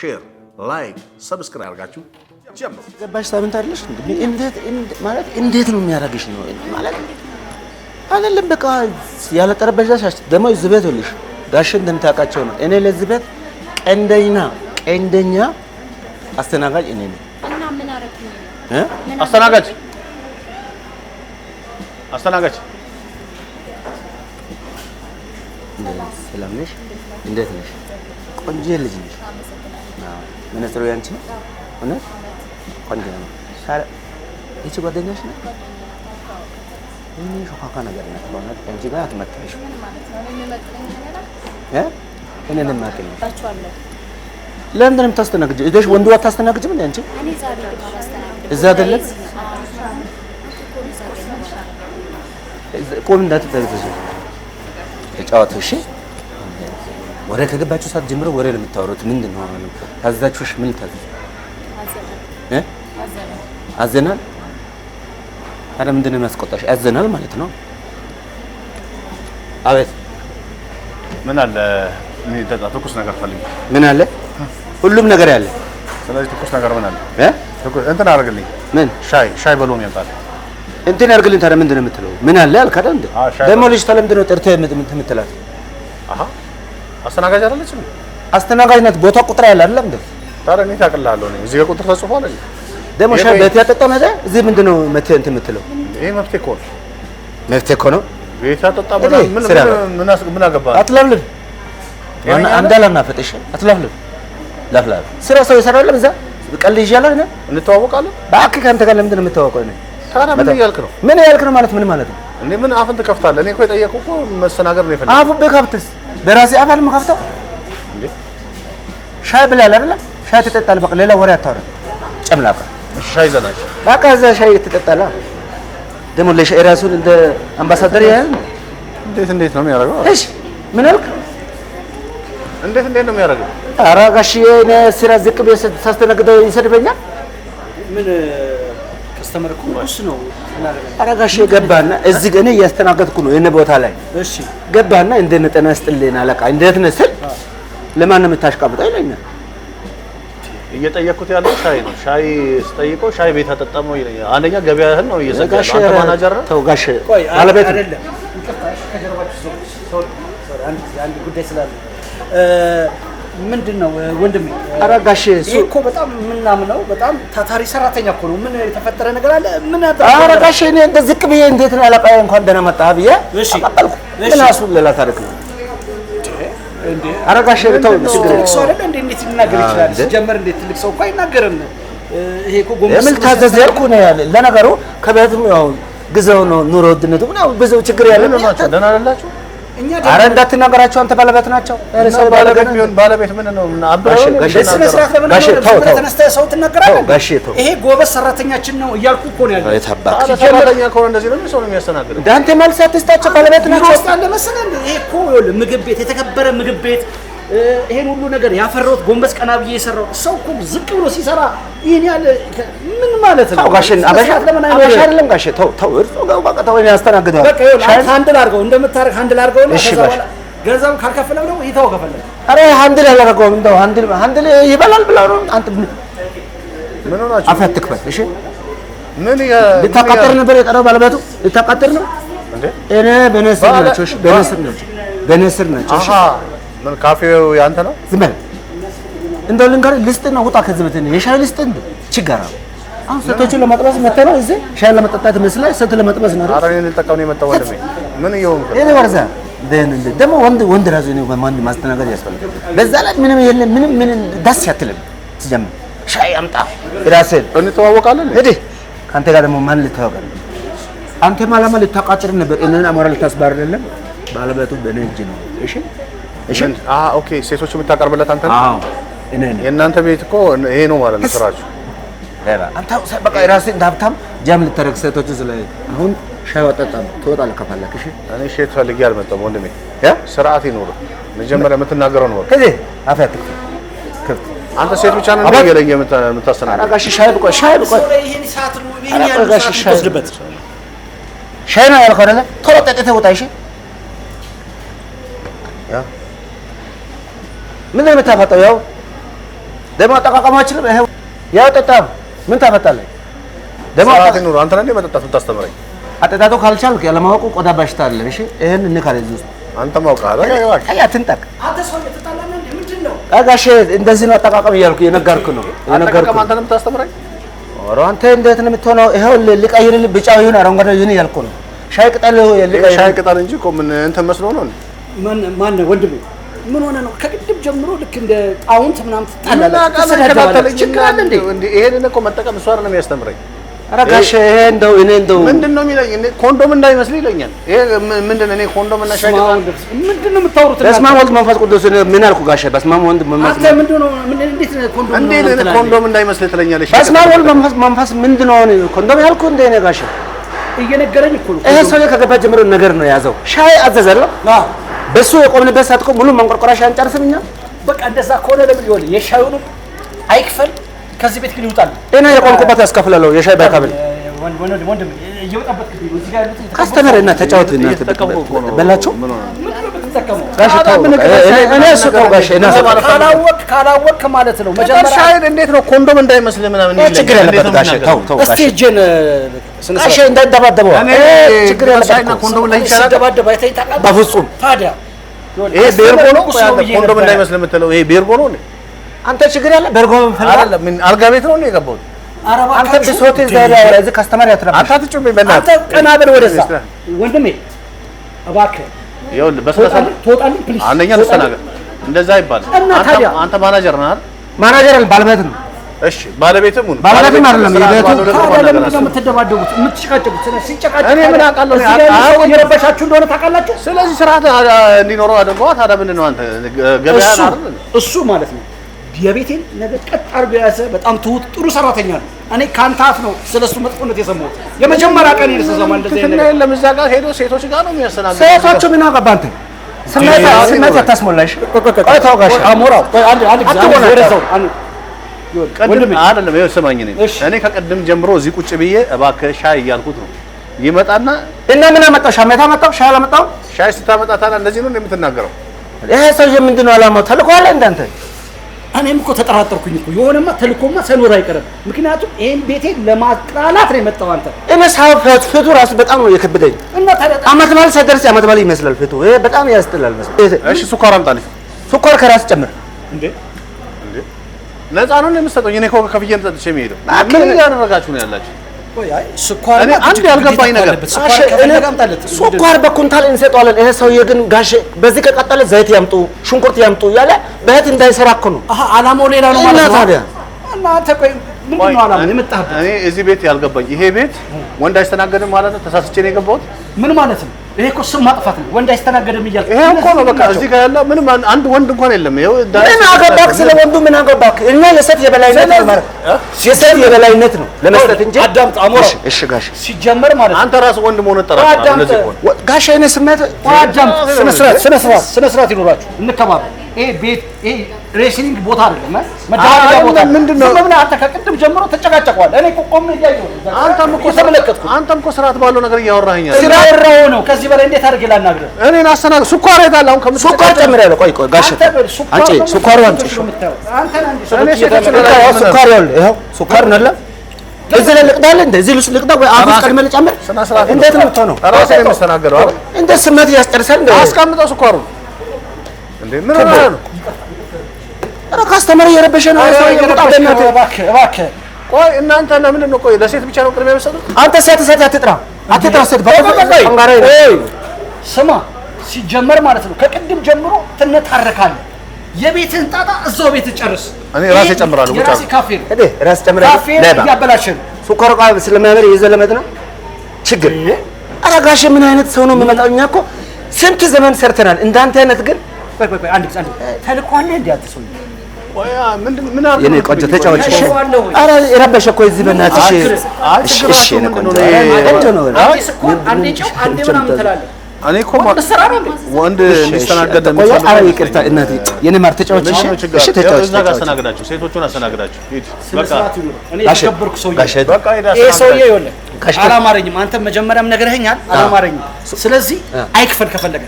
ሼር፣ ላይክ፣ ሰብስክራይብ አድርጋችሁ ጀምሩ። ገባሽ? ሳምንት አይደለሽ ማለት እንዴት ነው የሚያደርግሽ ነው ማለት አይደለም። በቃ ያለ ጠረጴዛ ደግሞ እዚህ ቤት ልሽ ጋሽ እንደምታውቃቸው ነው። እኔ ለዚህ ቤት ቀንደኛ አስተናጋጅ እኔ ነኝ። እና ምን አረኩኝ? አስተናጋጅ ሰላም ነሽ? እንዴት ነሽ? ቆንጆ ልጅ ነሽ። መነጽሩ ያንቺ እውነት ቆንጆ ነው። ይቺ ጓደኛሽ ነው? እኔ ሾካካ ነገር ነው በእውነት አንቺ ጋር አትመጣሽ። እኔን ማከኝ ለምን እንደምታስተናግጂ እደሽ ወንዱ አታስተናግጂም እንዴ አንቺ? እኔ ዛሬ አስተናግጂ እዛ አይደለም ቆም እንዳትጠርጥሽ ተጫወቱ። እሺ ወሬ ከገባችሁ ሰዓት ጀምሮ ወሬ ነው የምታወሩት። ምንድን ነው አሁን ታዛችሁሽ? ምን ታዘዝ? አዘናል። አረ ምንድን ነው የሚያስቆጣሽ? አዘናል ማለት ነው። አቤት ምን አለ? ምን ይጠጣ? ትኩስ ነገር ፈልጊ። ምን አለ? ሁሉም ነገር ያለ። ስለዚህ ትኩስ ነገር ምን አለ? እንትን አድርግልኝ። ምን? ሻይ በሎሚ ያምጣል። እንትን ያርግልኝ። ታዲያ ምንድን ነው የምትለው? ምን አለ አልካደ እንዴ? ደግሞ ልጅ ተለምዶ ነው ጠርተህ የምትላት? አሃ አስተናጋጅ አይደለችም? አስተናጋጅ ናት። ቦታ ቁጥር ያለ አይደለም እንዴ? ታዲያ እኔ ታውቅልሃለሁ ነኝ። እዚህ ጋር ቁጥር ተጽፏል አይደል? ደግሞ ሻይ ቤት ያጠጣው ነገር እዚህ ምንድን ነው እንትን የምትለው? ይሄ መፍትሄ እኮ ነው። መፍትሄ እኮ ነው። ቤት ያጠጣ ምን አገባህ? አትለፍልፍ። አንዳላና ፈጥሽ አትለፍልፍ። ለፍላፍ ስራ ሰው ይሰራል። እዛ ቀልድ ይዣለሁ እኔ እንተዋወቃለን። እባክህ ከአንተ ጋር ለምንድን ነው የምትተዋወቀው? እኔ ታዲያ ምን እያልክ ነው? ምን እያልክ ነው ማለት ምን ማለት ነው? እንዴ ምን አፍን ትከፍታለህ? እኔ እኮ የጠየኩህ እኮ መስተናገር ነው የፈለኩት። አፉ በከፍተስ በራሴ አፍ አልም ከፍተው እንዴ ሻይ ብላል አይደል? ሻይ ትጠጣለህ። በቃ ሌላ ወሬ አታወራ። ጨምላቃ ሻይ ዘናች በቃ እዛ ሻይ ትጠጣለህ። ደግሞ ለሻይ ራሱን እንደ አምባሳደር ያህል እንዴት ነው የሚያደርገው? እሺ ምን አልክ? እንዴት ነው የሚያደርገው? ኧረ ጋሽዬ እኔ ስራ ዝቅ ብዬ ሳስተናግደው ይሰድበኛል። ምን ከስተመር እኮ እሱ ነው። ኧረ ጋሽዬ ገባና እዚህ እኔ እያስተናገድኩ ነው የእኔ ቦታ ላይ። እሺ ገባና እንደነ ጤና ይስጥልኝ አለቃ እንዴት ነህ ስል ለማን ነው የምታሽቃብጠው ይለኛል። እየጠየኩት ያለው ሻይ ነው። ሻይ ስጠይቀው ሻይ ቤት አጠጣም ነው ይለኛል። አንደኛ ገበያህን ነው እየዘጋሽ አንተ ማናጀር ነህ? ተው ጋሽ ባለቤት አይደለም። አንድ ጉዳይ ስላለ ምንድን ነው ወንድሜ? ኧረ ጋሽ እኮ በጣም ምናምነው በጣም ታታሪ ሰራተኛ እኮ ነው። ምን የተፈጠረ ነገር አለ? ምን አደረገ? ኧረ ጋሽ እኔ እንደ ዝቅ ብዬ እንዴት ነው አለቃዬ እንኳን ደህና መጣህ ብዬ አቀበልኩ። ምን አሱን ሌላ ታሪክ ነው እንዴ? ኧረ ጋሽ ተው ችግር የለም። ሰው አይደል እንዴ? እንዴት ሊናገር ይችላል? ሲጀመር እንዴት ትልቅ ሰው እኮ አይናገርም። ይሄ እኮ ጎንበስ የምን ታዘዝ ያልኩ ነው ያለ። ለነገሩ ከቤትም ያው ግዘው ነው ኑሮ ውድነቱ ምናምን ብዙ ችግር ያለ ነው። ደህና አይደላችሁ? ኧረ እንዳትናገራቸው አንተ ባለቤት ናቸው። ባለቤት ምን ነው አብረው በስነ ስርዓት ለምን ተነስተህ ሰው ትናገራለህ? ይሄ ጎበዝ ሰራተኛችን ነው እያልኩ እኮ ነው ያለው። ሰራተኛ ከሆነ እንደዚህ ነው ሰው ነው የሚያስተናግደው። ዳንተ መልስ አትስጣቸው ባለቤት ናቸው። አለ መሰለህ ይሄ እኮ ምግብ ቤት የተከበረ ምግብ ቤት ይሄን ሁሉ ነገር ያፈራሁት ጎንበስ ቀና ብዬ የሰራው ሰው እኮ ዝቅ ብሎ ሲሰራ ይሄን ያለ ምን ማለት ነው? ጋሽን አበሻ አይደለም ጋሽ ተው እርሱ ጋር በቃ ተው ያስተናግዳል። በቃ ይኸውልህ ሃንድል አድርገው እንደምታረግ ሃንድል አድርገው ነው። ከዛ በኋላ ገንዘብ ካልከፈለም ደግሞ ይተው ከፈለ። አረ ሃንድል አላደረገውም እንደው ሃንድል ይበላል ብላ ነው አንተ ምን ሆናችሁ? አፈትክበት እሺ ምን ልታቃጥር ነበር የጠራው ባለቤቱ ልታቃጥር ነው እንዴ? እኔ በነስር ናቸው። እሺ በነስር ናቸው። እሺ ምን ካፌው ያንተ ነው? ዝም በል እንደው ልንገርህ ልስጥና ውጣ ከዚህ ቤት ነው የሻይ ልስጥ እንዴ ችግር አለ። አሁን ሴቶቹን ለማጥበስ መጥተህ ነው እዚህ ሻይ ለመጠጣት መስለህ ሴት ለማጥበስ ነው አይደል? ኧረ እኔ ልጠቀም ነው የመጣው ወንድሜ። ምን እየሆንክ እኔ ወርዛ ደግሞ ወንድ ራሱ ነው ማን ማስተናገድ ያስፈልጋል። በዛ ላይ ምንም የለም ምን ደስ ያትልም ሲጀምር ሻይ አምጣ ራስህን እንተዋወቃለን ሄደ ካንተ ጋር ደግሞ ማን ልታወቃል? አንተ ማለማ ልታቃጥር ነበር እኔን አሞራ ልታስባር አይደለም ባለቤቱ በእኔ እጅ ነው። እሺ እሺ ኦኬ ሴቶቹ የምታቀርብለት አንተ ነው? አዎ እኔ ነኝ። የእናንተ ቤት እኮ ይሄ ነው ማለት ነው ስራችሁ። አንተ በቃ ራስህ እንዳብታም ጃም ልታረግ ሴቶቹ ስለ አሁን ሻይ ወጣጣ ትወጣለህ ከፈለክ። እሺ እኔ ሼት ፈልጌ አልመጣም ወንድሜ። ስርዓት ይኑር። መጀመሪያ የምትናገረው ነው። ከዚህ አፈት አንተ ሴት ብቻ ነው እንደገለኝ የምታስተናግደው። አረጋሽ ሻይ ብቆ ይሄን ሰዓት ነው ይሄን ያለው ሰዓት ወስድበት ሻይ ነው ያልከው አይደለ? ቶሎ ጠጥተህ ውጣ። እሺ ያ ምን ነው የምታፈጠው? ያው ደግሞ አጠቃቀማችን ይሄው ያው ጠጣ ምን ታመጣለህ? ደግሞ ሰዓት ነው አንተ ነህ መጠጣት የምታስተምረኝ። አጠጣጡ ካልቻልክ ያለማወቁ ቆዳ በሽታ አለ። እሺ ይሄን እንካለ እዚህ ውስጥ አንተ ማውቃለህ አይ አትንጠቅ። አንተ ሰው የተጣላና ምንድን ነው? ጋሼ እንደዚህ ነው አጠቃቀም እያልኩ የነገርኩ ነው የነገርኩ። አንተ ነህ የምታስተምረኝ? ኧረ አንተ እንዴት ነው የምትሆነው? ይሄው ልቀይርልህ ብጫው ይሁን አረንጓዴ ይሁን እያልኩ ነው። ሻይ ቅጠል ልቀይር። ሻይ ቅጠል እንጂ እኮ ምን እንትን መስሎ ነው? ማን ወንድሜ ምን ሆነ ነው? ከቅድም ጀምሮ ልክ እንደ ጣውንት ምናምን ትጣላለህ። ችግር አለ እንዴ? ይሄንን እኮ መጠቀም እሷ አይደለም የሚያስተምረኝ። ኧረ ጋሼ ይሄ እንደው እኔ እንደው ምንድን ነው የሚለኝ? ኮንዶም እንዳይመስል ይለኛል። ይሄ ምንድን ነው? እኔ ኮንዶም እና ሻይ ቅጠል ምንድን ነው የምታወሩት? በስመ አብ ወልድ መንፈስ ቅዱስ ምን አልኩ ጋሼ? በስመ አብ ወልድ መንፈስ አንተ ምንድን ነው እንዴት ኮንዶም እንዴት ኮንዶም እንዳይመስል ትለኛለሽ? በስመ አብ ወልድ መንፈስ ምንድን ነው ኮንዶም ያልኩ እንደ እኔ ጋሼ እየነገረኝ እኮ ነው። ይሄ ሰውዬ ከገባ ጀምሮ ነገር ነው የያዘው። ሻይ አዘዘለው በሱ የቆምንበት ሰዓት እኮ ሙሉ መንቆርቆራሽ አንጨርስም እኛ። በቃ እንደዛ ከሆነ ለምን ይሆን የሻዩንም አይክፈል ከዚህ ቤት ግን ይውጣል። እኔ የቆምኩበት ያስከፍላለሁ የሻይ ባይካብል ወንድም እየወጣበት ግቢ እዚህ ጋር ያሉት ካስተመር እና ተጫወት እና በላቸው ጋሽ እኔ እሱ ተው ጋሽ እኔ ካላወቅ ማለት ነው። መጀመሪያ ሻይን እንዴት ነው ኮንዶም እንዳይመስል ምናምን ይለኛል። ችግር ያለበት ጋሽ ተው ተው እስቲ እጄን ጋሽ እንዳይደባደበው ችግር ያለበት ኮንዶም ላይ ይቻላል ደባደባ አይተህ ታውቃለህ? በፍጹም ታዲያ ይሄ ቤርጎ ነው ኮንዶም እንዳይመስል የምትለው ይሄ ቤርጎ ነው። አንተ ችግር ያለ በርጎ ፈልጋለህ? ምን አልጋ ቤት ነው የገባሁት? አንተ ብሶት እዚህ ካስተማር ያትረባ አንተ አትጩብኝ በእናትህ። አንተ ቀና በል ወደዛ ወንድሜ እባክህ። ይኸውልህ በስነ ስርዓት ትወጣለህ ፕሊዝ። አንደኛ ተስተናገድ። እንደዛ ይባላል። አንተ ማናጀር ነህ አይደል? ማናጀር አይደል ባለቤት ነው። እሺ ባለቤትም ሁን ባለቤትም አይደለም የቤቱ ለምንድን ነው የምትደባደቡት የምትጨቃጨቁት? ሲጨቃጨቁ እኔ ምን አውቃለሁ? እየረበሻችሁ እንደሆነ ታውቃላችሁ። ስለዚህ ስርዓት እንዲኖረው አድርገዋ። ታዲያ ምንድን ነው አንተ ገበያ አይደል? እሱ ማለት ነው የቤቴን ነገር ቀጥ አድርጎ የያዘ በጣም ትሁት ጥሩ ሰራተኛ ነው። እኔ ካንተ አፍ ነው ስለሱ መጥፎነት የሰማሁት። የመጀመሪያ ቀን ይልሰማ እንደዚህ አይነት ነገር የለም። እዛ ጋር ሄዶ ሴቶች ጋር ነው የሚያስተናግደው። ሴቶቹ ምን አገባ አንተ? ስሜት አታስሞላሽ። ቆይ ተው ጋሽ አሞራው አንድ ጊዜ ወደዛው ቅድም አይደለም ይኸው ስማኝ። እኔ ከቅድም ጀምሮ እዚህ ቁጭ ብዬ እባክህ ሻይ እያልኩት ነው። ይመጣና እና ምን አመጣው? ሻሜታ መጣው? ሻይ አላመጣው? ሻይ ስታመጣ ታዲያ እንደዚህ ነው የምትናገረው? ይሄ ሰውዬ ምንድን ነው አላማው? ተልኮ አለ እንዳንተ? እኔም እኮ ተጠራጠርኩኝ እኮ የሆነማ ተልኮማ ሳይኖር አይቀርም። ምክንያቱም ይሄን ቤቴን ለማጥላላት ነው የመጣው አንተ። እኔ ሳውፈት ፍቱ ራሱ በጣም ነው የከበደኝ። እና ታዲያ አመት በዓል ሳይደርስ አመት በዓል ይመስላል ፍቱ። ይሄ በጣም ያስጥላል መሰለኝ። እሺ ስኳር አምጣልኝ። ስኳር ከራስ ጨምር እንዴ ነፃ ነው የምትሰጠኝ? እኔ እኮ ከፍዬ ጠጥቼ የምሄደው ምን እያደረጋችሁ ነው ያላችሁ? ወይ አይ ስኳር እኔ አንድ ያልገባኝ ነገር ስኳር በኩንታል እንሰጠዋለን። ይሄ ሰውዬ ግን ጋሼ በዚህ ከቀጠለ ዘይት ያምጡ ሽንኩርት ያምጡ እያለ በእህት እንዳይሰራ እኮ ነው። አላማው ሌላ ነው ማለት ነው። ታዲያ እናንተ ቆይ ምንድን ነው አላማው የመጣህበት? እኔ እዚህ ቤት ያልገባኝ ይሄ ቤት ወንድ አይስተናገድም ማለት ነው። ተሳስቼ ነው የገባሁት። ምን ማለት ነው? ይሄ እኮ ስም ማጥፋት ነው። ወንድ አይስተናገድም እያልክ ይሄ እኮ ነው በቃ። እዚህ ጋር ያለው ምንም አንድ ወንድ እንኳን የለም። ይሄው ምን አገባክ? ስለ ወንዱ ምን አገባክ? እኛ የሴት የበላይነት ነው ማለት የሴት የበላይነት ነው ለመስጠት እንጂ። አዳምጥ አሞራ። እሺ ጋሽ ሲጀመር ማለት አንተ ራስህ ወንድ መሆን ተጠራጥረህ እንደዚህ እኮ ጋሽ እኔ ስሜት አዳምጥ። ስነ ስርዓት ይኖራችሁ እንከባበር። ይሄ ቤት ይሄ ሬስሊንግ ቦታ አይደለም። መዳወሪያ ቦታ ምንድነው? ምን አንተ ከቅድም ጀምሮ ተጨቃጨቀዋል። እኔ እኮ ቆሜ እያየሁ አንተም እኮ ተመለከትኩ። አንተም እኮ ስርዓት ባለው ነገር እያወራኸኝ አይደል? ስራው ነው። ከዚህ በላይ እንዴት አድርጌ ላናግርህ? እኔን አስተናግድ። ስኳር የታለ? አሁን ስኳር ጨምሬያለሁ። ቆይ ጋሽ አንቺ ስኳሩ አንቺ ስኳር ያለ ይኸው ስኳር ነው አይደል? እዚህ ላይ ልቅዳለ እንደ እዚህ ልስ ልቅዳ ወይ አብስ ቀድመህ ልጨምር? እንዴት ነው የምትሆነው? ራስህ የምትስተናገደው አይደል? እንደ ስሜት ያስጨርሳል እንደ አስቀምጠው ስኳሩ እንዴ ምን ሆነ ነው? ኧረ ካስተመር እየረበሸ ነው። እባክህ ቆይ እናንተ ለምንድን ነው ቆይ ለሴት ብቻ ነው ቅድሚያ የምትሰጡት? አንተ ሴት አትጥራ ሴት ስማ ሲጀመር ማለት ነው ከቅድም ጀምሮ ትነታረካለህ። የቤትህን ጣጣ እዛው ቤት ጨርስ። እኔ ራሴ ጨምራለሁ። የራሴ ካፌ ነው እዴ ራስ ጨምራለሁ። ካፌ እያበላሸን ስኳር ቃል ስለማይበር የዘለመድ ነው ችግር። ኧረ ጋሼ ምን አይነት ሰው ነው የሚመጣው? እኛ እኮ ስንት ዘመን ሰርተናል። እንዳንተ አይነት ግን ቆይ አንድ ተልኳለ እንዴ አትሰው ምን አርገው የኔ ቆንጆ ተጫወች። እሺ ኧረ የረበሸ እኮ እዚህ በእናትሽ። እሺ እኔ ቆንጆ አንዴ ጨው አንዴ ምናምን ትላለህ። እኔ እኮ ወንድ እንዲስተናገድ ይቅርታ እናቴ የኔ ማር ተጫወች። እሺ ተጫወች። እዛ ጋር አስተናግዳችሁ፣ ሴቶቹን አስተናግዳችሁ ሂድ። በቃ እኔ ያከበርኩ ሰውዬ በቃ ይሄ ሰውዬ ይኸውልህ አላማረኝም። አንተም መጀመሪያም ነግረኸኛል፣ አላማረኝም። ስለዚህ አይክፈል ከፈለገ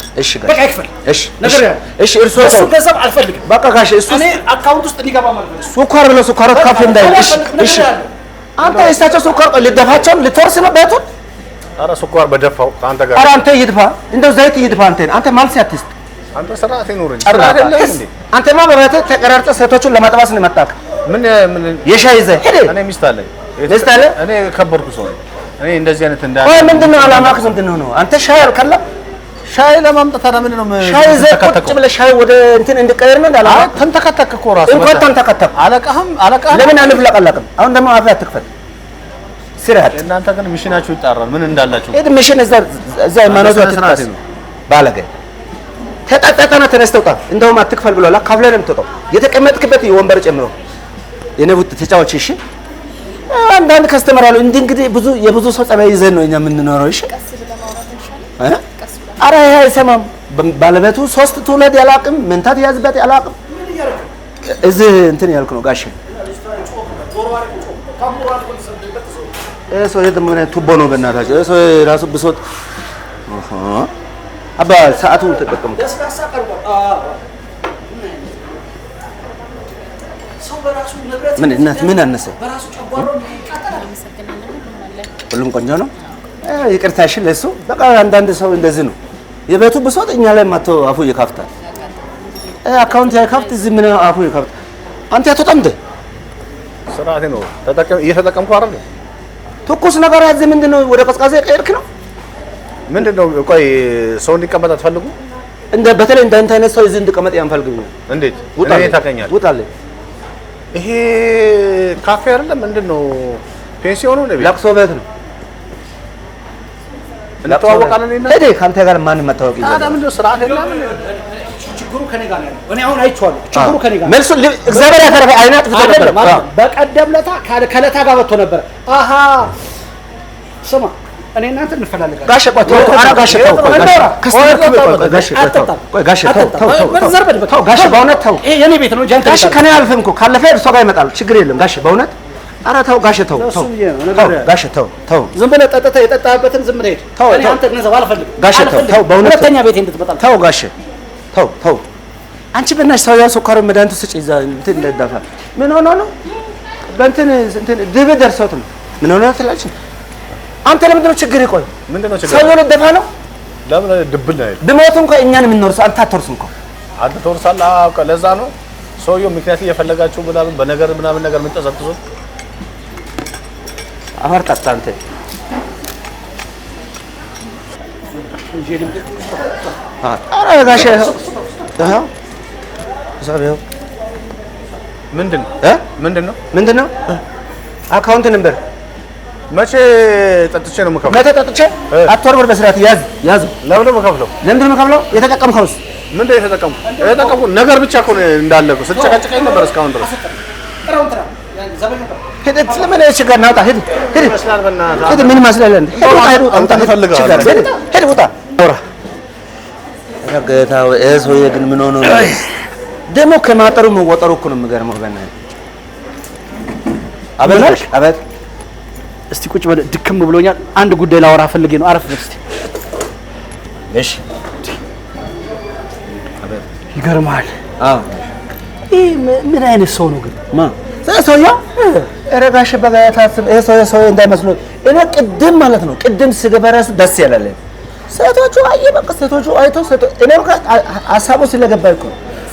በቃ አይክፈል። እሺ ነገር እሺ እርሶ እሱ ገንዘብ አልፈልግም። በቃ ጋሼ እሱ እኔ አካውንት ውስጥ እንዲገባ ማለት ነው። ሱካር ለሱካር ካፌ እንዳይል። እሺ አንተ የእሳቸው ሱካር ልደፋቸውን ልትወርስ ነው ቤቱን። ኧረ ስኳር በደፋው ከአንተ ጋር። ኧረ አንተ ይድፋ እንደው ዘይት ይድፋ። አንተ ማልስ አትስጥ። አንተ ስርዓት ይኑርኝ። አንተማ በቤትህ ተቀራርጠህ ሴቶቹን ለማጥባስ ነው የመጣህ። ምን የሻይ ይዘህ ሂድ። እኔ ሚስት አለኝ። ሚስት አለ። እኔ ከበርኩ ሰው ነኝ። እኔ እንደዚህ አይነት እንዳ ወይ ምንድነው አላማህ? ምንድነው ነው አንተ ሻይ አልከለም? ሻይ ለማምጣት ታዲያ ምንድነው? ሻይ ይዘህ ቁጭ ብለህ ሻይ ወደ እንትን እንድቀየር ነው እንዳላ። ተንተከተክ እኮ ራስህ እንኳን ተንተከተክ። አለቃህ ለምን አንፍለቀለቅም? አሁን ደግሞ አፍህ አትክፈት። ሲራጥ እናንተ ግን ሚሽናችሁ ይጣራል። ምን እንዳላችሁ እድ ሚሽን እዛ ሃይማኖት አትጣስ ባለገ ተጣጣጣና ተነስተው ጣ እንደውም አትክፈል ብሏል። ካፍለህ ነው የምትወጣው። የተቀመጥክበት ወንበር ጨምሮ የነቡት ተጫዋች። እሺ አንዳንድ ከስተመር አሉ እንግዲህ የብዙ ሰው ጸባይ ይዘን ነው እኛ የምንኖረው። እሺ ኧረ ይሄ አይሰማም። ባለቤቱ 3 ትውልድ ያላቅም መንታት ያዝበት ያላቅም እዚህ እንትን ያልኩ ነው ጋሼ። ሰው የት ምን ቱቦ ነው በእናታችሁ? ሰው ራሱ ብሶት አባ ሰዓቱን ተጠቀሙ። ምን እናት ምን አነሰ? ሁሉም ቆንጆ ነው። ይቅርታ እሺ ለሱ በቃ አንዳንድ ሰው እንደዚህ ነው የቤቱ ብሶት እኛ ላይ ማቶ አፉ ይከፍታል። አካውንት ያከፍት እዚህ ምን አፉ ይከፍት። አንተ ያተጠምደ ስርዓቴ ነው እየተጠቀምኩ አይደል? ትኩስ ነገር ያዘ ምንድነው? ወደ ቀዝቃዛ ቀየርክ ነው ምንድነው? ቆይ ሰው እንዲቀመጥ አትፈልጉ? በተለይ እንዳንተ አይነት ሰው እዚህ እንዲቀመጥ ያንፈልግኝ። እንዴት እኔ ታውቀኛለህ? ውጣልኝ። ይሄ ካፌ አይደለም ምንድነው? ፔንሲዮን ነው? ለቅሶ ቤት ነው። እንተዋወቃለን እና ሄደ ካንተ ጋር ማን መታወቅ ይላል? ታዲያ ምንድነው? ስርዓት የለም። ችግሩ ከኔ ጋር ነው ያለው። እኔ አሁን አይቼዋለሁ። ችግሩ ከኔ ጋር መልሱ እግዚአብሔር ያተረፈ አይናት አይደለም። በቀደም ለታ ከለታ ጋር ወጥቶ ነበር። አሃ ስማ እኔ እናንተ እንፈላለጋለን። ጋሼ ቆይ ተው። ኧረ ጋሼ ተው። ጋሼ በእውነት ተው። ይሄ የኔ ቤት ነው። ጋሼ ከኔ አልፈም እኮ ካለፈ እርሷ ጋር ይመጣል። ችግር የለም ጋሼ በእውነት ኧረ ተው ጋሼ ተው። ጋሼ ተው። ዝም ብለህ ጠጥተህ የጠጣህበትን ዝም ብለህ ሄድ። እኔ አንተ ገንዘብ አልፈልግም። ጋሼ ተው በእውነት ሁለተኛ ቤቴ እንድትመጣ ተው ጋሼ ተው። አንቺ በእናትሽ ሰው ያው ስኳር መድኃኒቱ ስጪ እዛ እንትን እንደዳፋ ምን ሆኖ ነው? በእንትን ድብ ደርሶት ነው። ምን ሆኖ ትላለች? አንተ ለምንድን ነው ችግር? ይቆይ ምንድን ነው ችግር? ሰው ልደፋ ነው። ለምን ድብል ነው? ብሞት እንኳን እኛን የምንወርሰው አንተ አትወርስም እኮ። አንተ ትወርሳለህ። አውቀህ ለዛ ነው ሰውየው ምክንያት እየፈለጋችሁ ምናምን በነገር ምናምን ነገር የምትጠዘጥዙት። አፈር ጠጣ አንተ። ኧረ ጋሼ ምንድን ነው አካውንት ነበር? መቼ ጠጥቼ ነው የምከፍለው? መቼ ጠጥቼ? አትወርወር በስርዓት ያዝ። ለምን ነው የምከፍለው? ለምንድን ነው የምከፍለው? የተጠቀምከውስ ምንድን ነው የተጠቀምኩት ነገር ብቻ እኮ ነው እንዳለ እኮ ስትጨቃጨቀኝ ነበር እስካሁን ድረስ። ሂድ ስለምን ችግር ናውጣ። ሂድ ምን ይመስላል? ሂድ ውጣ። ረገታው ሰውዬ ግን ምን ሆኖ ነው ደግሞ? ከማጠሩ መወጠሩ እኮ ነው የሚገርመው። በእናትህ አቤት። እስቲ ቁጭ በል። ድክም ብሎኛል። አንድ ጉዳይ ላወራ ፈልጌ ነው። አረፍ እስቲ። እሺ አቤት። ይገርምሃል። አዎ ይሄ ምን አይነት ሰው ነው ግን? ሰውዬው ረጋሽ በጋታስ ሰው እንዳይመስሉት። እኔ ቅድም ማለት ነው ቅድም ስገባ እራሱ ደስ ያላለኝ ሴቶቹ በቃ ሴቶቹ አይተው እኔም ሀሳቡ ስለገባኝ እኮ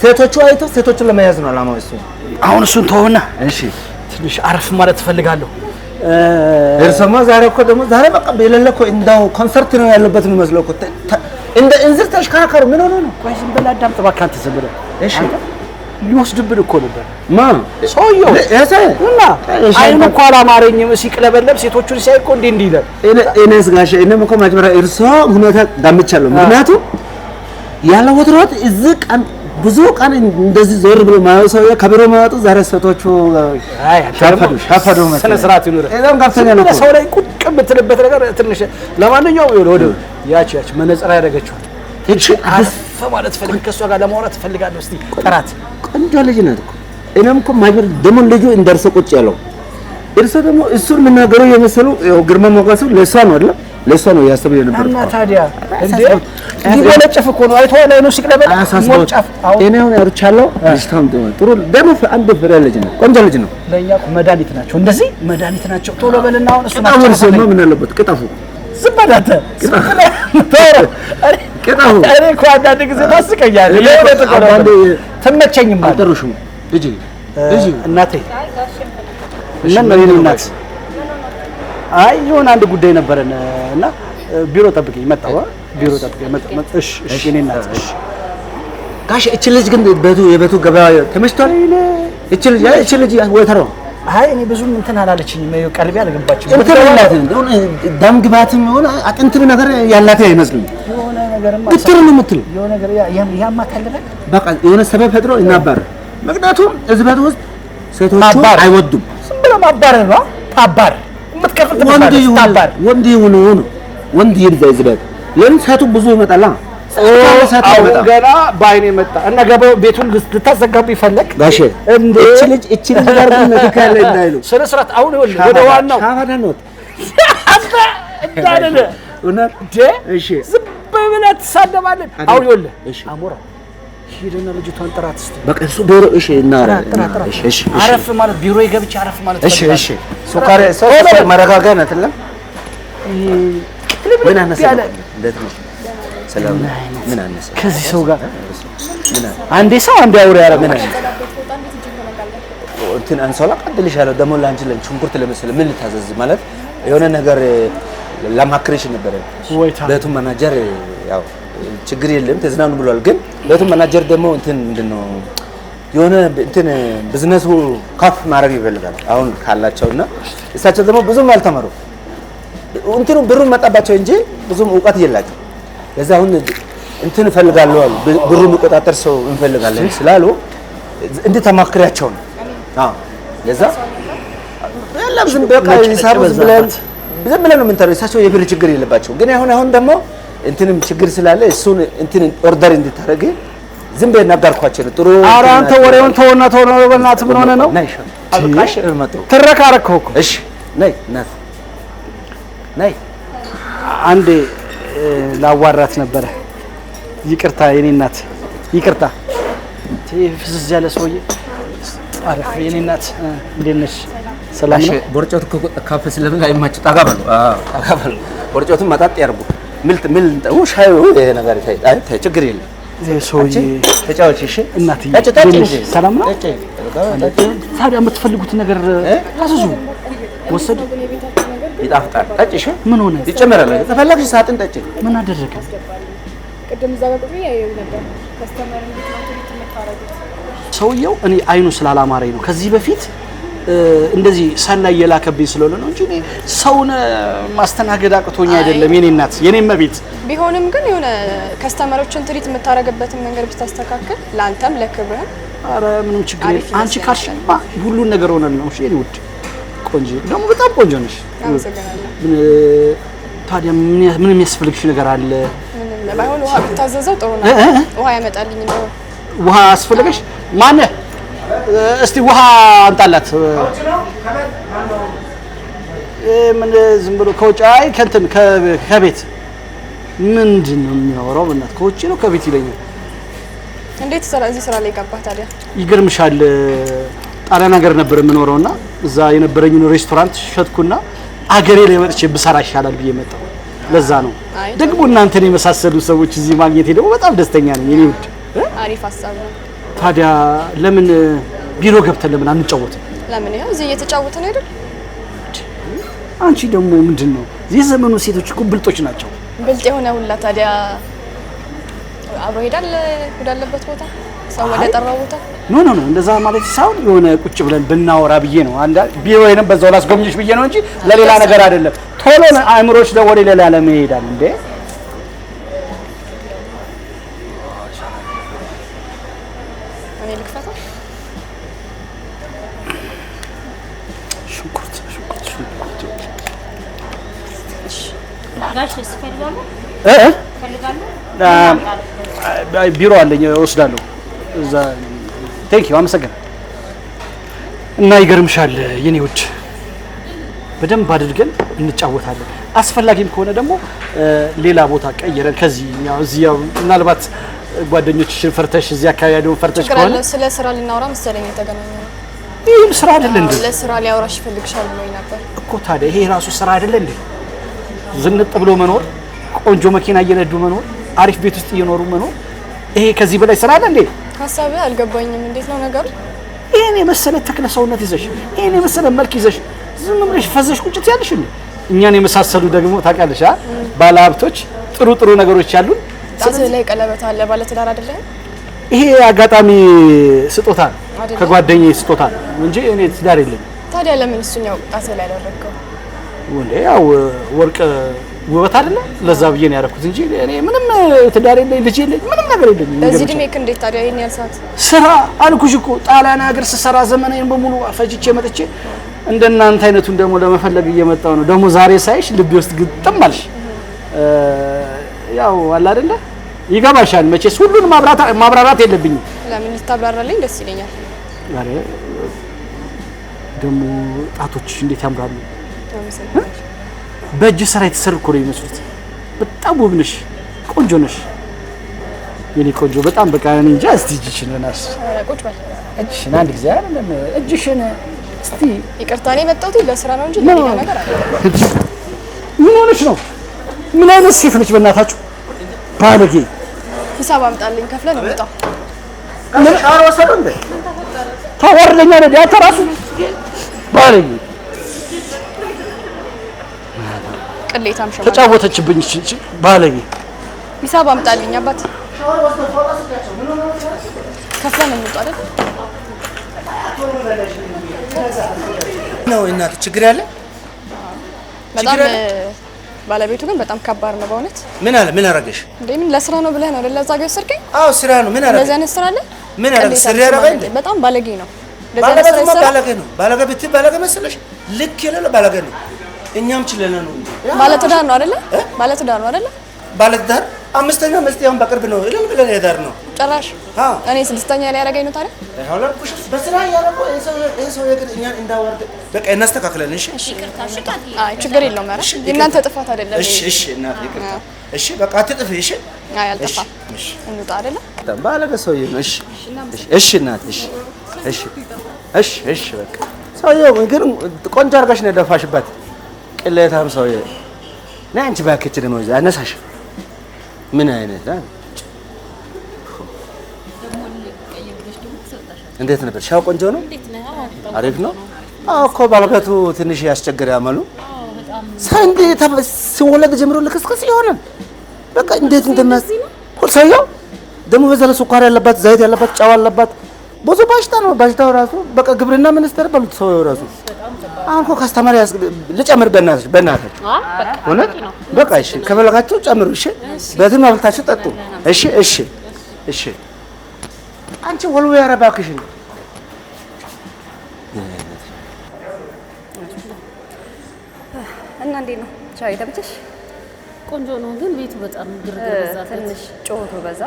ሴቶቹ አይተው ሴቶቹን ለመያዝ ነው አላማው እሱ። አሁን እሱን ተውና እሺ ትንሽ አረፍ ማለት እፈልጋለሁ። እርሰማ ዛሬ በቃ የሌለ እኮ እንደው ኮንሰርት ነው ያለበት የሚመስለው እኮ እንደ እንዝር ተሽከራከሩ። ምን ሆኖ ነው? ቆይ ዝም ብለህ አዳምጥ እባክህ አንተ ዝም ብለህ። እሺ ሊወስድብን እኮ ነበር ሰውዬው እና አይኑ እኮ አላማረኝም። ሲቅለበለብ ሴቶቹን ሲያይ እኮ እንዲህ ይላል። እኔስ ጋሼ እኔም እኮ ማጭበራ እርሶ ሁኔታ ጋምቻለሁ። ምክንያቱም ያለ ወትሮት እዚህ ቀን ብዙ ቀን እንደዚህ ዞር ብሎ ማየው ሰው ከቢሮ ማወጡ ዛሬ ሴቶቹ ሻፈዱ ስነ ስርዓት ይኑር። እዛም ጋርተኛ ነው ሰው ላይ ቁጭ የምትልበት ነገር ትንሽ። ለማንኛውም ወደ ያች መነጽር ያደረገችው እቺ አረፍ ማለት ፈልግ ከሷ ጋር ለማውራት ፈልጋለሁ። እስቲ ጥራት ቆንጆ ልጅ ናት እኮ እኔም እኮ ማይበር ደሞ ልጁ እንደርሰ ቁጭ ያለው እርሱ ደግሞ እሱን የምናገረው የመሰሉ ግርማ ሞገሱ ለሷ ነው አይደል? ለሷ ነው ያሰበው የነበረው። እና ታዲያ እንዴ ሊወለጨፍ እኮ ነው አይቶ ላይ ነው ሲቅለበል ሞልጫፍ። እኔ አሁን ያርቻለሁ ልጅቷም ጥሩ ደግሞ አንድ ፍሬ ልጅ ነው፣ ቆንጆ ልጅ ነው። ለኛ መድኃኒት ናቸው፣ እንደዚህ መድኃኒት ናቸው። ቶሎ በልና አሁን እሱ አሁን ሰማ ምን አለበት ቅጣፉ ዝም በላተ ቅጣፉ እኔ እኮ አንዳንድ ጊዜ ታስቀኛለህ። የሆነ ተቆራረጠ ተመቸኝም አልጠሩሽም ልጅ እናቴ ምን ነው የኔ እናት? አይ የሆነ አንድ ጉዳይ ነበረን እና ቢሮ ጠብቀኝ መጣሁ። ቢሮ ጠብቀኝ መጣሁ። እሺ የኔ እናት እሺ። ጋሽ እቺ ልጅ ግን የቤቱ ገበያ ተመችቷል? እቺ ልጅ ወተሮ አይ እኔ ብዙም እንትን አላለችኝም። ቀልቤ አልገባችም። ደም ግባትም የሆነ አጥንት ነገር ያላት አይመስልም። የሆነ ነገርማ ግትር ነው የምትለው የሆነ ነገር ያማካልበል በቃ የሆነ ሰበብ ፈጥሮ ይናባር። ምክንያቱም እዚህ ቤት ውስጥ ሴቶቹ አይወዱም። ዝም ብሎ ማባረር ነው። ታባር የምትከፍት ታባር ወንድ ይሁን ወንድ ይርዳ እዚህ ቤት ለምን ሴቱ ብዙ ይመጣላ። አሁን ገና በአይኔ መጣ እና ገበው ቤቱን ልታዘጋቡ ይፈለግ ጋሼ እንዴ እቺ ልጅ ጋር ግን ተካለ እንዳይሉ ስለ ስራት አሁን ይኸውልህ ወደ ዋናው ሻፋዳ ነው እንዳለ እንዴ እሺ ዝም ብለህ ትሳደባለህ። አሁን ይኸውልህ እሺ አሞራ ሂድና ልጅቷን ጥራት እስቲ በቃ እሱ ቢሮ እሺ እና እሺ አረፍ ማለት ቢሮ ይገብቼ አረፍ ማለት እሺ እሺ ሱካሬ ሰው መረጋጋት አይደለም። ምን አነሰ እንዴት ነው ሰላም ምን አነሰ ከዚህ ሰው ጋር አንዴ ሰው አንዴ አውሬ ያረጋል። እንትን አንሶላ ቀድልሻለሁ ደግሞ ላንቺ ሽንኩርት ለመሰለ ምን ልታዘዝ ማለት የሆነ ነገር ለማክሬሽ ነበር። ቤቱ ማናጀር ያው ችግር የለም ተዝናኑ ብሏል። ግን ቤቱ ማናጀር ደግሞ እንትን ምንድነው የሆነ እንትን ቢዝነሱ ካፍ ማድረግ ይፈልጋል አሁን ካላቸውና እሳቸው ደግሞ ብዙም አልተማሩ እንትኑ ብሩን መጣባቸው እንጂ ብዙም ዕውቀት የላቸው። ለዛ አሁን እንትን እፈልጋለሁ አሉ ብሩን መቆጣጠር ሰው እንፈልጋለን ስላሉ እንዴ ተማክሪያቸው ነው። ለዛ ያለም ዝም በቃ ሂሳብ ዝም ብለን ነው የምንተረው። እሳቸው የብር ችግር የለባቸው። ግን አሁን ደግሞ እንትንም ችግር ስላለ እሱን እንትን ኦርደር እንድታረግ ዝም ብለን ነገርኳቸው። ጥሩ ኧረ አንተ ወሬውን ተወና በእናትህ ምን ሆነ ነው? አብቃሽ እርመጡ ትረካረከው እኮ እሺ ነይ እናት ነይ አንዴ ላዋራት ነበረ። ይቅርታ የኔ እናት ይቅርታ። ፍዝዝ ያለ ሰውዬ አረፍ የኔ እናት እንዴት ነሽ? ሰላም ነው? ቦርጮት ካፌ ስለምን አይማጭ ጠጋ በሉ ቦርጮቱን መጣጥ ያርጉ ምል ሻይ ይሄ ነገር ታይ ችግር የለም። ሰውዬ ተጫወች እሺ እናትዬ ሰላም ነው? ታዲያ የምትፈልጉት ነገር አዘዙ ወሰዱ። ይጣፍጣል። ጠጪ እሺ ምን ሆነ? ይጨመራል። ተፈለግሽ ሳጥን ጠጪ። ምን አደረገ? ቅድም እዛ ጋር ቁጥር ያየው ነበር ከስተመር እንዴት ነው የምታረጉት? ሰውየው እኔ አይኑ ስላላማረኝ ነው። ከዚህ በፊት እንደዚህ ሰላይ የላከብኝ ስለሆነ ነው እንጂ እኔ ሰውን ማስተናገድ አቅቶኝ አይደለም። የኔ እናት የኔ መቤት ቢሆንም ግን የሆነ ከስተመሮችን ትሪት የምታረግበትን መንገድ ብታስተካክል ለአንተም ለክብርህም። አረ ምንም ችግር የለም። አንቺ ካልሽማ ሁሉን ነገር ሆነን ነው። እሺ የኔ ውድ ቆንጆ ደግሞ በጣም ቆንጆ ነሽ። አመሰግናለሁ። ታዲያ ምን የሚያስፈልግሽ ነገር አለ? ምንም ባይሆን ውሃ ብታዘዘው ጥሩ ነው። ውሃ ያመጣልኝ ነው። ውሃ አስፈልገሽ? ማነህ? እስቲ ውሃ አንጣላት። ምን ዝም ብሎ ከውጭ አይ ከእንትን ከቤት ምንድን ነው የሚያወራው? በእናትህ ከውጭ ነው ከቤት ይለኛል። እንዴት እዚህ ስራ ላይ ገባህ ታዲያ? ይገርምሻል ጣሊያን ሀገር ነበር የምኖረውና እዛ የነበረኝን ሬስቶራንት ሸጥኩና አገሬ ላይ መጥቼ ብሰራ ይሻላል ብዬ መጣሁ። ለዛ ነው ደግሞ እናንተን የመሳሰሉ ሰዎች እዚህ ማግኘቴ ደግሞ በጣም ደስተኛ ነኝ የኔ ውድ። አሪፍ ሀሳብ ነው። ታዲያ ለምን ቢሮ ገብተን ለምን አንጫወትም? ለምን ያው እዚህ እየተጫወትን አይደል? አንቺ ደግሞ ምንድነው የዘመኑ ሴቶች እኮ ብልጦች ናቸው። ብልጥ የሆነ ሁላ ታዲያ አብሮ ሄዳል ወዳለበት ቦታ ሰው ወደ ጠራው ቦታ ኖ እንደዛ ማለት ሳይሆን የሆነ ቁጭ ብለን ብናወራ ብዬ ነው። አንዳ ቢሮዬንም በዛው ላስጎብኝሽ ብዬ ነው እንጂ ለሌላ ነገር አይደለም። ቶሎ አእምሮች ወደ ሌላ ዓለም ይሄዳል እንዴ። እኔ ልክፈታ ሽንኩርት ጋሽ ስፈልጋለሁ ቢሮ አለኝ እወስዳለሁ እዛ ቴንክ ዩ አመሰግናለሁ እና ይገርምሻል የኔ ውድ በደንብ አድርገን እንጫወታለን አስፈላጊም ከሆነ ደግሞ ሌላ ቦታ ቀይረን ከዚህ ያው እዚህ ያው ምናልባት ጓደኞችሽን ፈርተሽ እዚህ አካባቢ ያለውን ፈርተሽ ከሆነ ስለ ስራ ልናወራ መሰለኝ የተገናኘነው ይሄም ስራ አይደል እንዴ ለስራ ሊያወራሽ ይፈልግሻል ብሎኝ ነበር እኮ ታዲያ ይሄ ራሱ ስራ አይደል እንዴ ዝንጥ ብሎ መኖር ቆንጆ መኪና እየነዱ መኖር አሪፍ ቤት ውስጥ እየኖሩ መኖር ይሄ ከዚህ በላይ ስራ አይደል እንዴ ሐሳብህ አልገባኝም እንዴት ነው ነገሩ ይሄን የመሰለ ተክለ ሰውነት ይዘሽ ይሄን የመሰለ መልክ ይዘሽ ዝም ብለሽ ፈዘሽ ቁጭት ያለሽ እንዴ እኛን የመሳሰሉ ደግሞ ታውቂያለሽ ባለሀብቶች ጥሩ ነገሮች ያሉን ጣትህ ላይ ቀለበት አለ ባለ ትዳር አይደለም ይሄ አጋጣሚ ስጦታ ከጓደኛዬ ስጦታ እንጂ እኔ ትዳር የለኝም ታዲያ ለምን እሱኛው ጣትህ ላይ አደረገው ወንዴ ያው ወርቅ ውበት አይደለ ለዛ ብዬ ነው ያደረኩት እንጂ እኔ ምንም ትዳር የለኝ ልጅ የለኝ ምንም ነገር የለኝም በዚህ ድሜክ እንዴት ታዲያ ይሄን ያልሳት ስራ አልኩሽ እኮ ጣሊያን ሀገር ስሰራ ዘመናዬን በሙሉ ፈጅቼ መጥቼ እንደናንተ አይነቱን ደግሞ ለመፈለግ እየመጣው ነው ደግሞ ዛሬ ሳይሽ ልቤ ውስጥ ግጥም አልሽ ያው አለ አይደለ ይገባሻል መቼስ ሁሉን ማብራራት የለብኝም ለምን ልታብራራልኝ ደስ ይለኛል ዛሬ ደግሞ ጣቶችሽ እንዴት ያምራሉ በእጅ ስራ የተሰሩ እኮ ነው የሚመስሉት በጣም ውብ ነሽ ቆንጆ ነሽ የኔ ቆንጆ በጣም በቃ እኔ እንጃ እስቲ እጅሽን ለናስ ቁጭ በል እጅሽን አንድ ጊዜ አይደለም እጅሽን እስቲ ይቅርታ እኔ መጣሁት ለስራ ነው እንጂ ለሌላ ነገር አይደለም ምን ሆነሽ ነው ምን አይነት ሴት ነች በእናታችሁ ባለጌ ሂሳብ አምጣልኝ ከፍለን እንውጣ ምን ሻር ወሰደ እንዴ ታወርደኛ ነው ያንተ ራሱ ባለጌ ቅሌታም ሸማ ተጫወተችብኝ እቺ ባለጌ ሂሳብ አምጣልኝ አባት ከፍለን እንውጣ አይደል ነው እናት ችግር ያለ በጣም ባለቤቱ ግን በጣም ከባድ ነው በእውነት ምን አረገሽ እንዴ ምን ለስራ ነው ብለህ ነው አይደል ለዛ ጋር ወሰድከኝ አዎ ስራ ነው ምን አረገሽ ለዛ ነው ስራ አለ ምን አረገሽ ስራ ያረጋኝ በጣም ባለጌ ነው ባለጌ ነው ባለጌ መሰለሽ ልክ የሌለ ባለጌ ነው እኛም ችለና ነው ባለትዳር ነው አይደል ባለትዳር ነው አይደል ባለትዳር አምስተኛ መስቲያውን በቅርብ ነው እልል ብለን የዳር ነው ጭራሽ እኔ ስድስተኛ ላይ ያረጋኝ ነው ታዲያ አሁንኩሽ በስራ ያረጋው ሰው የግድ እኛን እንዳወርድ በቃ እናስተካክለን እሺ አይ ችግር የለውም ኧረ የእናንተ ጥፋት አይደለም እሺ እናት ይቅርታ እሺ በቃ አትጥፊ እሺ አይ አልጠፋም እንውጣ አይደል ባለገ ሰውዬ ነው እሺ እናት እሺ በቃ ሰውዬው ግን ቆንጆ አድርገሽ ነው የደፋሽበት ቅሌታም ሰውዬ ነይ አንቺ ባክች ደግሞ አነሳሽ ምን አይነት እንዴት ነበር ሻው ቆንጆ ነው አሪፍ ነው አዎ እኮ ባለቤቱ ትንሽ ያስቸገረ ያመሉ ሳንዲ ሲወለድ ጀምሮ ልክስክስ ይሆናል በቃ እንዴት እንደማስ ሰውዬው ደግሞ በዛ ላይ ስኳር ያለባት ዘይት ያለባት ጨው ያለባት ብዙ በሽታ ነው በሽታው ራሱ በቃ ግብርና ሚኒስቴር በሉት ሰውዬው ራሱ አሁን እኮ ካስተማሪ ልጨምር በእናታችሁ እውነት በቃ እሺ ከፈለጋችሁ ጨምሩ እሺ በዚህ ማብልታችሁ ጠጡ እሺ አንቺ ወልው ያረባክሽ እና እንዴት ነው ቻይ ተብተሽ ቆንጆ ነው ግን ቤቱ በጣም ግርግር በዛ ትንሽ ጮሆ በዛ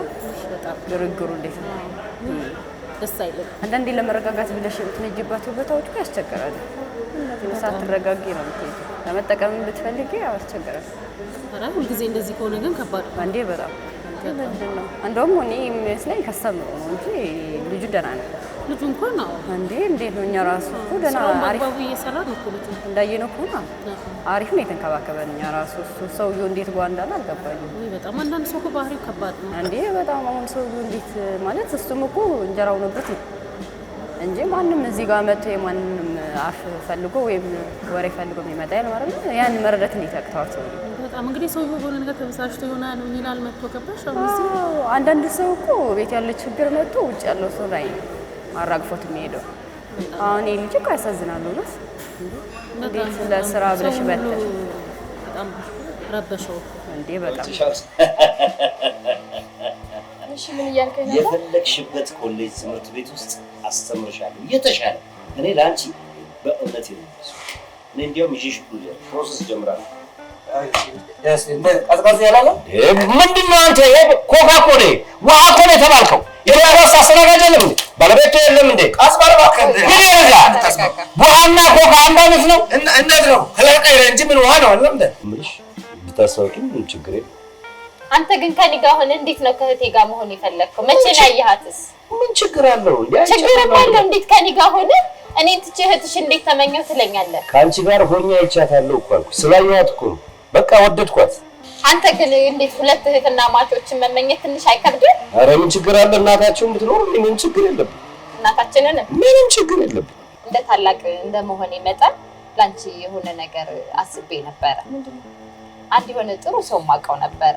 በጣም ግርግሩ እንዴት ነው ደስ አይልም አንዳንዴ ለመረጋጋት ብለሽ የምትነጂባቸው ቦታዎች እኮ ያስቸግራሉ ሳትረጋጊ ነው የምትሄጂው ለመጠቀም ብትፈልጊ ያስቸግራል ኧረ ሁልጊዜ እንደዚህ ከሆነ ግን ከባድ ነው አንዴ በጣም ምንድነው እንደውም እኔ የሚመስለኝ ከሰምሮ ነው እንጂ ልጁ ደህና ነው ልጁ እንኳን ነው እንዴ እንዴት ነው እኛ ራሱ እኮ ደህና አሪፍ እየሰራ ነው እኮ ልጁ እንዳየነው እኮ ነው አሪፍ ነው የተንከባከበን እኛ ራሱ ሰውዬው እንዴት ጓ እንዳለ አልገባኝም በጣም አንዳንድ ሰው እኮ ባህሪው ከባድ ነው እንዴ በጣም አሁን ሰውዬው እንዴት ማለት እሱም እኮ እንጀራው ነውበት ነው እንጂ ማንም እዚህ ጋር መጥቶ የማንንም አፍ ፈልጎ ወይም ወሬ ፈልጎ የሚመጣ ያለ ማለት ነው ያን መረዳት እንዴት ያቅታዋቸው በጣም እንግዲህ ሰውዬው በሆነ ነገር ተበሳጭቶ ይሆናል ይላል መጥቶ ገባሽ አንዳንድ ሰው እኮ ቤት ያለ ችግር መጥቶ ውጭ ያለው ሰው ላይ አራግፎት የሚሄደው አሁን ይሄ ልጅ እኮ ያሳዝናል ነው እንዴት ለስራ ብለሽ በተሽ በጣም ረበሸው እንዴ በጣም እሺ ምን እያልከኝ ነው የፈለግሽበት ኮሌጅ ትምህርት ቤት ውስጥ አስተምርሻለሁ የተሻለ እኔ ላንቺ በእውነት ነው እኔ እንዲያውም ይዤሽ ሁሉ ፕሮሰስ ጀምራለሁ ቀዝቀዝ ያላለ ምንድነው አንተ? ኮካ እኮ ነው ውሃ እኮ ነው የተባልከው። የራስ አስተናጋጅ የለም እንዴ? ባለቤት የለም እንዴ? አስባር እባክህ ውሃና ኮካ አንድ አይነት ነው? እንዴት ነው? ከላቀይ እንጂ ምን ውሃ ነው አይደል እንዴ? ምንሽ ብታስታውቂኝ ምን ችግር የለም። አንተ ግን ከኔ ጋር ሆነ እንዴት ነው ከእህቴ ጋር መሆን የፈለግከው? መቼ ነው ያያሃትስ? ምን ችግር አለው እንዴ? ችግር አለው። እንዴት ከኔ ጋር ሆነ እኔን ትቼ እህትሽ እንዴት ተመኘው ትለኛለህ? ከአንቺ ጋር ሆኜ አይቻታለሁ እኮ አልኩሽ። ስላየኋት እኮ ነው በቃ ወደድኳት። አንተ ግን እንዴት ሁለት እህትና ማቾችን መመኘት ትንሽ አይከብድም? ኧረ ምን ችግር አለ? እናታችሁን ብትኖር ምን ችግር የለብኝ። እናታችንን ምንም ችግር የለብኝ። እንደ ታላቅ እንደመሆኔ መጠን ላንቺ የሆነ ነገር አስቤ ነበረ። አንድ የሆነ ጥሩ ሰው ማውቀው ነበረ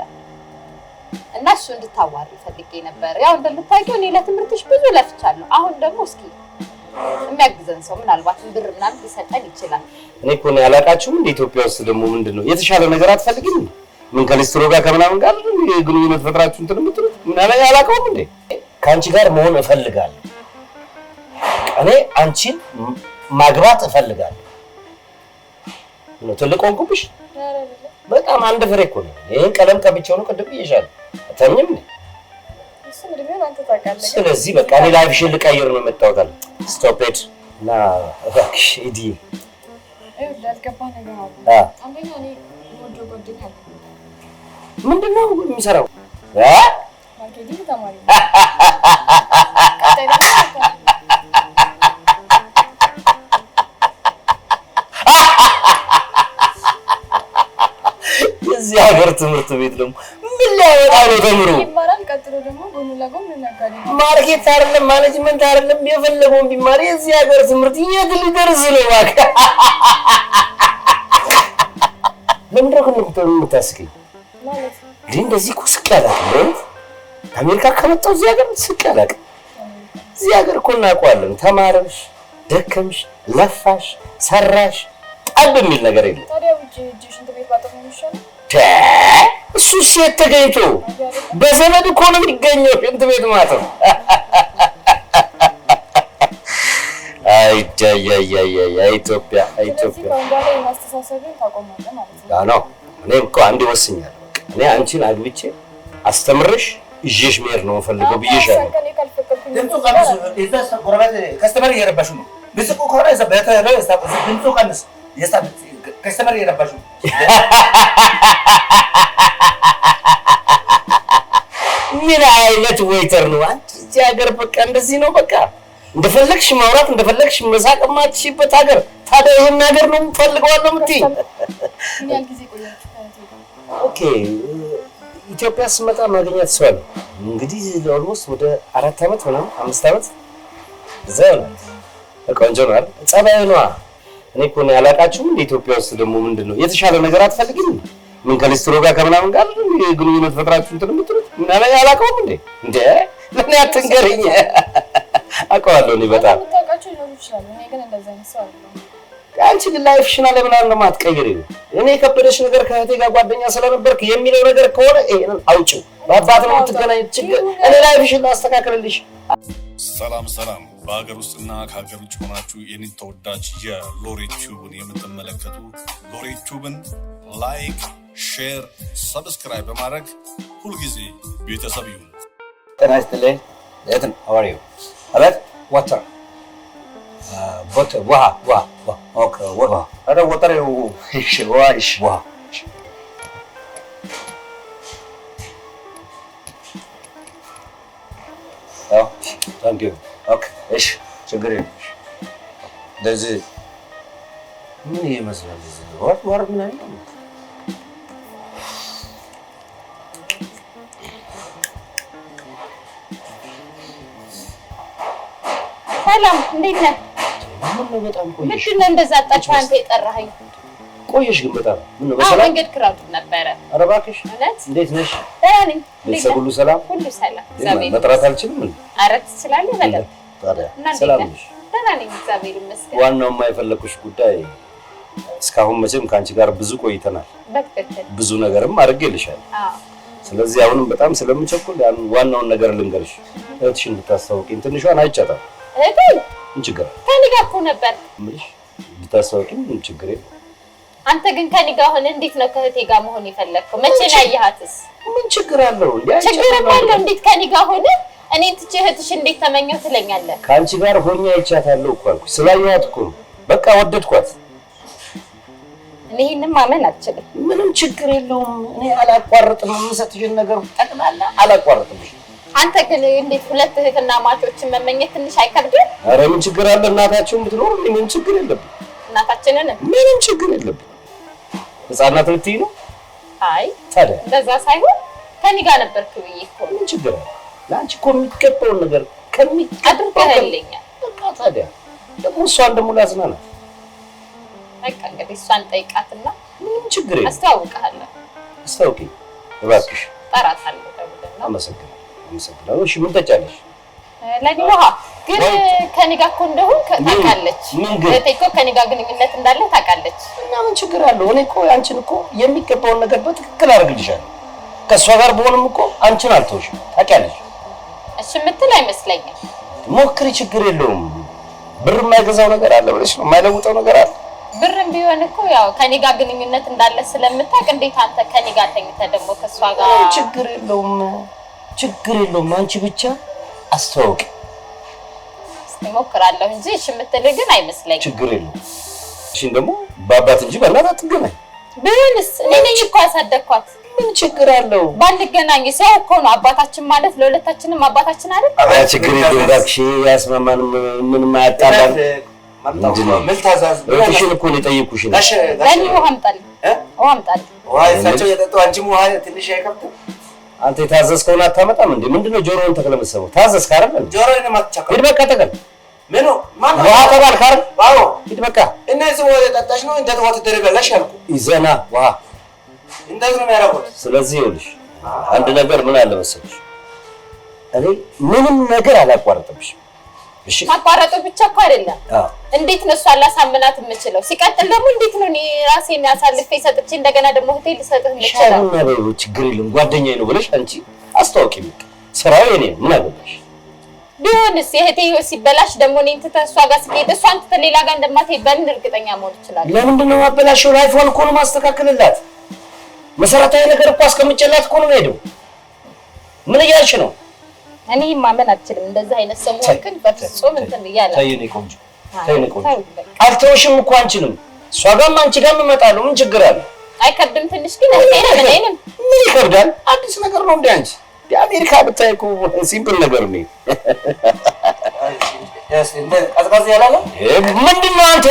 እና እሱ እንድታዋሪ ፈልጌ ነበር። ያው እንደምታውቂው እኔ ለትምህርትሽ ብዙ ለፍቻለሁ። አሁን ደግሞ እስኪ የሚያግዘን ሰው ምናልባት ብር ምናምን ሊሰጠን ይችላል። እኔ እኮ ነው ያላቃችሁም እንደ ኢትዮጵያ ውስጥ ደግሞ ምንድነው የተሻለ ነገር አትፈልጊም? ምን ከሊስትሮ ጋር ከምናምን ጋር ግንኙነት ፈጥራችሁ እንትን የምትሉት ምን ያላቀውም እንዴ? ከአንቺ ጋር መሆን እፈልጋለሁ። እኔ አንቺን ማግባት እፈልጋለሁ። ነው ትልቅ ሆንኩብሽ? በጣም አንድ ፍሬ እኮ ነው። ይሄን ቀለም ቀብቼው ነው ቅድም ብዬሻለሁ። አታምኝም እንዴ? ስለዚህ በቃ እኔ ላይፍሽን ልቀይር ነው የመጣሁት አለ። ስቶፕ ኢት እና እባክሽ ሂጂ። ምንድን ነው የሚሰራው? ማርኬቲንግ ተማሪ ነው። የዚህ ሀገር ትምህርት ቤት ደግሞ ምን ሊያወጣ ነው ተምሮ? ይማራል። ቀጥሎ ደግሞ ጎን ለጎን ነጋዴ ነው። ማርኬት አይደለም ማኔጅመንት አይደለም የፈለገውን ቢማር የዚህ ሀገር ትምህርት የት ሊደርስ ነው? እባክህ ለምንድን ነው የምታስቂኝ? ማለት ግን እንደዚህ እኮ ስቅ ያላቅም ከአሜሪካ ከመጣሁ እዚህ ሀገር ስቅ ያላቅም። እዚህ ሀገር እኮ እናውቀዋለን። ተማረሽ፣ ደከምሽ፣ ለፋሽ፣ ሰራሽ ጠብ የሚል ነገር የለም። ታዲያ ውጪ ሽንት ቤት ባጠር ነው የሚሻለው? እሱ ሴት ተገኝቶ በዘመድ እኮ ነው የሚገኘው ሽንት ቤት ማጠብ። ኢትዮጵያ ማስተሳሰብን ታቆማለህ ማለት ነው። ነው። እኔ እኮ አንዴ ወስኛለሁ። እኔ አንቺን አግብቼ አስተምርሽ ይዤሽ መሄድ ነው የምፈልገው ብዬሻለሁ። ድምፁ ቀንስ። እዛ ጎረቤት ከስተመር እየረባሽ ነው። ብስቁ ከሆነ እዛ በተለው ድምፁ ቀንስ። ከስተመር እየረባሽ ነው። ምን አይነት ዌይተር ነው አንቺ? እዚህ ሀገር በቃ እንደዚህ ነው። በቃ እንደፈለግሽ ማውራት እንደፈለግሽ መሳቅ የማትችይበት ሀገር። ታዲያ ይሄን ሀገር ነው የምፈልገዋለሁ የምትይኝ? ምን ያህል ጊዜ ቆያችሁ? ኦኬ ኢትዮጵያ ስመጣ ማግኘት ሰው ነው እንግዲህ ኦልሞስት ወደ 4 ዓመት ምናምን 5 ዓመት እዛው ነው። ቆንጆ ነው አይደል? ጸባዩ ነው። እኔ እኮ ነው ያላቃችሁም እንደ ኢትዮጵያ ውስጥ ደግሞ ምንድነው የተሻለ ነገር አትፈልጊም? ምን ከሊስትሮ ጋር ከምናምን ጋር ግንኙነት ፈጥራችሁ እንትን የምትሉት ምን ያላቀውም እንዴ? ለኔ አትንገሪኝ። አውቀዋለሁ እኔ በጣም የምታውቃቸው ሊኖሩ ይችላሉ። እኔ ግን እንደዛ አይነት ሰው አይደለሁም። አንቺ ግን ላይፍሽን አለ ምናምን ነው የማትቀይሪው። እኔ የከበደሽ ነገር ከእህቴ ጋር ጓደኛ ስለነበርክ የሚለው ነገር ከሆነ ይሄንን አውጪው። በአባት ነው የምትገናኝ ችግር። እኔ ላይፍሽን ላስተካክልልሽ። ሰላም ሰላም። በሀገር ውስጥና ከሀገር ውጭ ሆናችሁ የኔን ተወዳጅ የሎሬት ቲዩብን የምትመለከቱ ሎሬት ቲዩብን ላይክ፣ ሼር፣ ሰብስክራይብ በማድረግ ሁልጊዜ ቤተሰብ ይሁኑ። ጤና ይስጥልኝ። የትን አዋሪው አለት ዋተር ቦት ውሃ ኦኬ ውሃ አረ ወተር እሺ ውሃ እሺ ውሃ አዎ ታንክ ዩ ኦኬ እሺ ችግር የለም። እንደዚህ ምን ይመስላል? እዚህ ወር ምን አይደለም። ሰላም እንዴት ነህ? ምን በጣም ቆየሽ? ምንድን ነው እንደዛ አጣችሁ አንተ የጠራኸኝ? ቆየሽ ግን በጣም ምን በሰላም? አዎ መንገድ ክራውድ ነበረ። ኧረ እባክሽ እውነት? እንዴት ነሽ? ደህና ነኝ። ቤተሰብ ሁሉ ሰላም? ሁሉ ሰላም። እግዚአብሔር መጥራት አልችልም እንዴ? ኧረ ትችላለህ በለው። ታዲያ ሰላም ነሽ? ደህና ነኝ እግዚአብሔር ይመስገን። ዋናው የማይፈለኩሽ ጉዳይ እስካሁን መቼም ከአንቺ ጋር ብዙ ቆይተናል። በትክክል ብዙ ነገርም አድርጌልሻለሁ። አዎ ስለዚህ አሁንም በጣም ስለምቸኩል ያን ዋናውን ነገር ልንገርሽ። እህትሽን እንድታስታውቂኝ ትንሿን አይቻታል። እህቴ ምን ችግር አለ? ከእኔ ጋር እኮ ነበር እምልሽ እንድታስታውቂኝ ምን ችግር የለም። አንተ ግን ከኔ ጋር ሆነ እንዴት ነው ከእህቴ ጋር መሆን የፈለግከው? መቼ ነው ያያሃትስ? ምን ችግር አለው እንዴ? ችግር አለው። እንዴት ከኔ ጋር ሆነ እኔን ትቼ እህትሽ እንዴት ተመኘው ትለኛለህ? ከአንቺ ጋር ሆኜ አይቻታለሁ እኮ አልኩሽ። ስላየኋት እኮ ነው። በቃ ወደድኳት። እኔ ይሄንን ማመን አልችልም። ምንም ችግር የለውም። እኔ አላቋርጥም። የምሰጥሽን ነገር ጠቅላላ አላቋርጥም። አንተ ግን እንዴት ሁለት እህትና ማቾችን መመኘት ትንሽ አይከብድም? ኧረ ምን ችግር አለ? እናታችሁን ብትኖር ምንም ችግር የለብም። እናታችንን ምንም ችግር የለብም። ህፃናት ልትይ ነው? አይ ታዲያ እንደዛ ሳይሆን ከኔ ጋር ነበርክ ብዬ እኮ ነው። ምን ችግር አለ? ለአንቺ እኮ የሚገባውን ነገር አድርገህልኛል። በቃ ታዲያ ደግሞ እሷን ደግሞ ላዝናናት። በቃ እንግዲህ እሷን ጠይቃትና ምንም ችግር የለም። አስተዋውቅሃለሁ። አስታውቂኝ እባክሽ። እጠራታለሁ ደውልና። አመሰግናለሁ። እሺ ምን ጠጫለሽ? ለኔ ውሃ ግን ከኔ ጋር እኮ እንደሆንክ ታውቃለች። እህቴ እኮ ከኔ ጋር ግንኙነት እንዳለ ታውቃለች። እና ምን ችግር አለው? እኔ እኮ አንቺን እኮ የሚገባውን ነገር በትክክል አደርግልሻለሁ። ከእሷ ጋር በሆንም እኮ አንቺን አልተውሽም ታውቂያለሽ። እሺ የምትል አይመስለኝም። ሞክሪ፣ ችግር የለውም። ብር የማይገዛው ነገር አለ ብለሽ ነው? የማይለውጠው ነገር አለ? ብርም ቢሆን እኮ ያው ከኔ ጋር ግንኙነት እንዳለ ስለምታውቅ እንዴት አንተ ከኔ ጋር ተኝተህ ደግሞ ከእሷ ጋር? ችግር የለውም፣ ችግር የለውም። አንቺ ብቻ አስተዋውቂ። እሞክራለሁ እንጂ እሺ የምትል ግን አይመስለኝም። ችግር የለውም። እሺን ደግሞ በአባት እንጂ በእናት አትገናኝ። ቢሆንስ እኔ ነኝ እኮ ያሳደግኳት። ምን ችግር አለው? ባንገናኝ ሰው እኮ ነው አባታችን ማለት ለሁለታችንም አባታችን አይደል? አይ ችግር የለውም እባክሽ፣ ያስማማን ምንም አያጣላም። ምን ታዛዝ? እሺን እኮ ነው የጠየኩሽ ነው። ለኔ ውሃ አምጣልኝ፣ ውሃ አምጣልኝ። ውሃ እሳቸው የጠጡ አንቺም ውሃ ትንሽ አይከብድም? አንተ የታዘዝከውን አታመጣም እንዴ? ምንድነው ጆሮውን ተክለ መሰለው? ታዘዝክ አይደል? ጆሮዬን ማትቻከው ሂድ በቃ ተቀል። ምኑ ማን ውሃ ተባልክ አይደል? አዎ ሂድ በቃ። እነዚህ ውሃ የጠጣሽ ነው እንዴት ውሃ ትደረጋለሽ ያልኩ። ይዘና ውሃ እንዴት ነው የሚያደርጉት? ስለዚህ ይኸውልሽ አንድ ነገር ምን አለ መሰለሽ፣ እኔ ምንም ነገር አላቋርጥብሽም። እሺ ማቋረጡ ብቻ እኮ አይደለም። እንዴት ነው እሷን ላሳምናት የምችለው? ሲቀጥል ደግሞ እንዴት ነው እኔ ራሴን አሳልፌ ሰጥቼ እንደገና ደግሞ ሆቴል ልሰጥህ የምችለው? ሻይ ችግር የለም ጓደኛዬ ነው ብለሽ አንቺ አስተዋውቂኝ። ስራው የኔ ነው። ምን አገባሽ? ቢሆንስ የእህቴ ህይወት ሲበላሽ ደግሞ እኔን ትተህ እሷ ጋር ስትሄድ እሷን ትተህ ሌላ ጋር እንደማትሄድ በምን እርግጠኛ መሆን እችላለሁ? ለምንድን ነው ማበላሸው? ላይፏን እኮ ነው ማስተካከልላት። መሰረታዊ ነገር እኮ አስቀምጬላት እኮ ነው የምሄደው። ምን እያልሽ ነው? እኔ ማመን አልችልም። እንደዛ አይነት ሰው ግን በፍጹም እንትን ይያላል። ተይኔ ቆንጆ፣ ተይኔ ቆንጆ። አልተውሽም እኮ አንቺንም እሷ ጋርም አንቺ ጋርም እመጣለሁ። ምን ችግር አለ? አይከብድም ትንሽ ግን እኔንም ምን ይከብዳል? አዲስ ነገር ነው እንዴ አንቺ? የአሜሪካ ብታይ እኮ ሲምፕል ነገር ነው። ቀዝቀዝ ያላለ ምንድን ነው አንተ?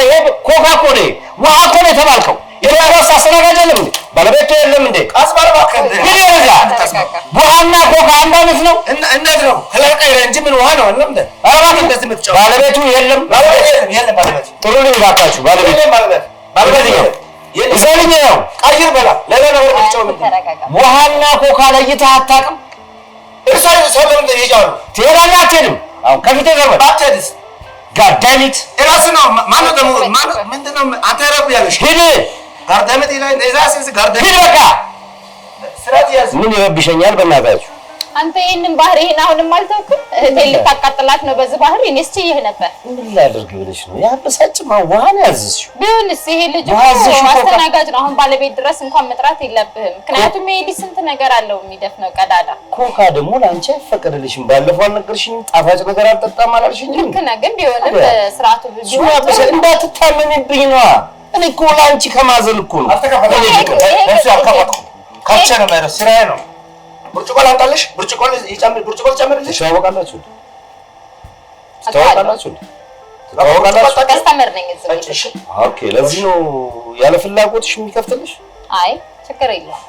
ኮካ እኮ ነው ውሃ እኮ ነው የተባልከው። የራስ አስተናጋጅ የለም እንዴ? ባለቤቱ የለም እንዴ? ቀዝባር ባከን ውሃና ኮካ አንድ አይነት ነው? እንዴት ነው? ከላቀይ እንጂ ምን ውሃ ነው አይደል እንዴ? አባቱ እንደዚህ የምትጫወት ባለቤቱ የለም። የለም ባለቤቱ ጥሩ ልጅ ባካችሁ። ባለቤቱ ይሰልኝ ነው ቀይር በላ ሌላ ነገር ብትጫወት ውሃና ኮካ ለይተህ አታውቅም? እርሳ ሰው ለምን ይጫወቱ? ትሄዳለህ አትሄድም? አሁን ከፊቴ ዘርበል አትሄድስ? ጋዳሚት እራስ ነው ማነው ደግሞ ማነው ምንድነው? አንተ ረብ ያለሽ ሂድ ጋርዳመት ይላል እዛስ ጋርዳመት ሂድ በቃ ስራት ያዝ። ምን ይረብሸኛል በእናታችሁ? አንተ ይሄንን ባህሪህን አሁንም አልተውክም። እህቴን ልታቃጥላት ነው በዚህ ባህሪ። እኔስ ችዬህ ነበር። ምን ላድርግ ብለሽ ነው? ያበሳጭማ ውሃ ነው ያዘዝሽው። ቢሆንስ ይሄ ልጅ አስተናጋጅ ነው። አሁን ባለቤት ድረስ እንኳን መጥራት የለብህም። ምክንያቱም ይሄ ልጅ ስንት ነገር አለው የሚደፍነው ቀዳዳ። ኮካ ደግሞ ለአንቺ አይፈቀድልሽም። ባለፈው አልነገርሽኝም? ጣፋጭ ነገር አልጠጣም አላልሽኝም? ልክ ነህ፣ ግን ቢሆንም ስርዓቱ ቢሆን እንዳትታመሚብኝ ነዋ። እኔ እኮ ለአንቺ ከማዘን እኮ ነው። ካቸ ነው ማለት ስራዬ ነው። ብርጭቆ ላምጣልሽ? ብርጭቆ ይጨምር፣ ብርጭቆ ትጨምርልሽ? ታወቃላችሁ ከስተመር ነኝ እዚህ ቤት። ኦኬ፣ ለዚህ ነው ያለ ፍላጎትሽ የሚከፍትልሽ? አይ ችግር የለውም።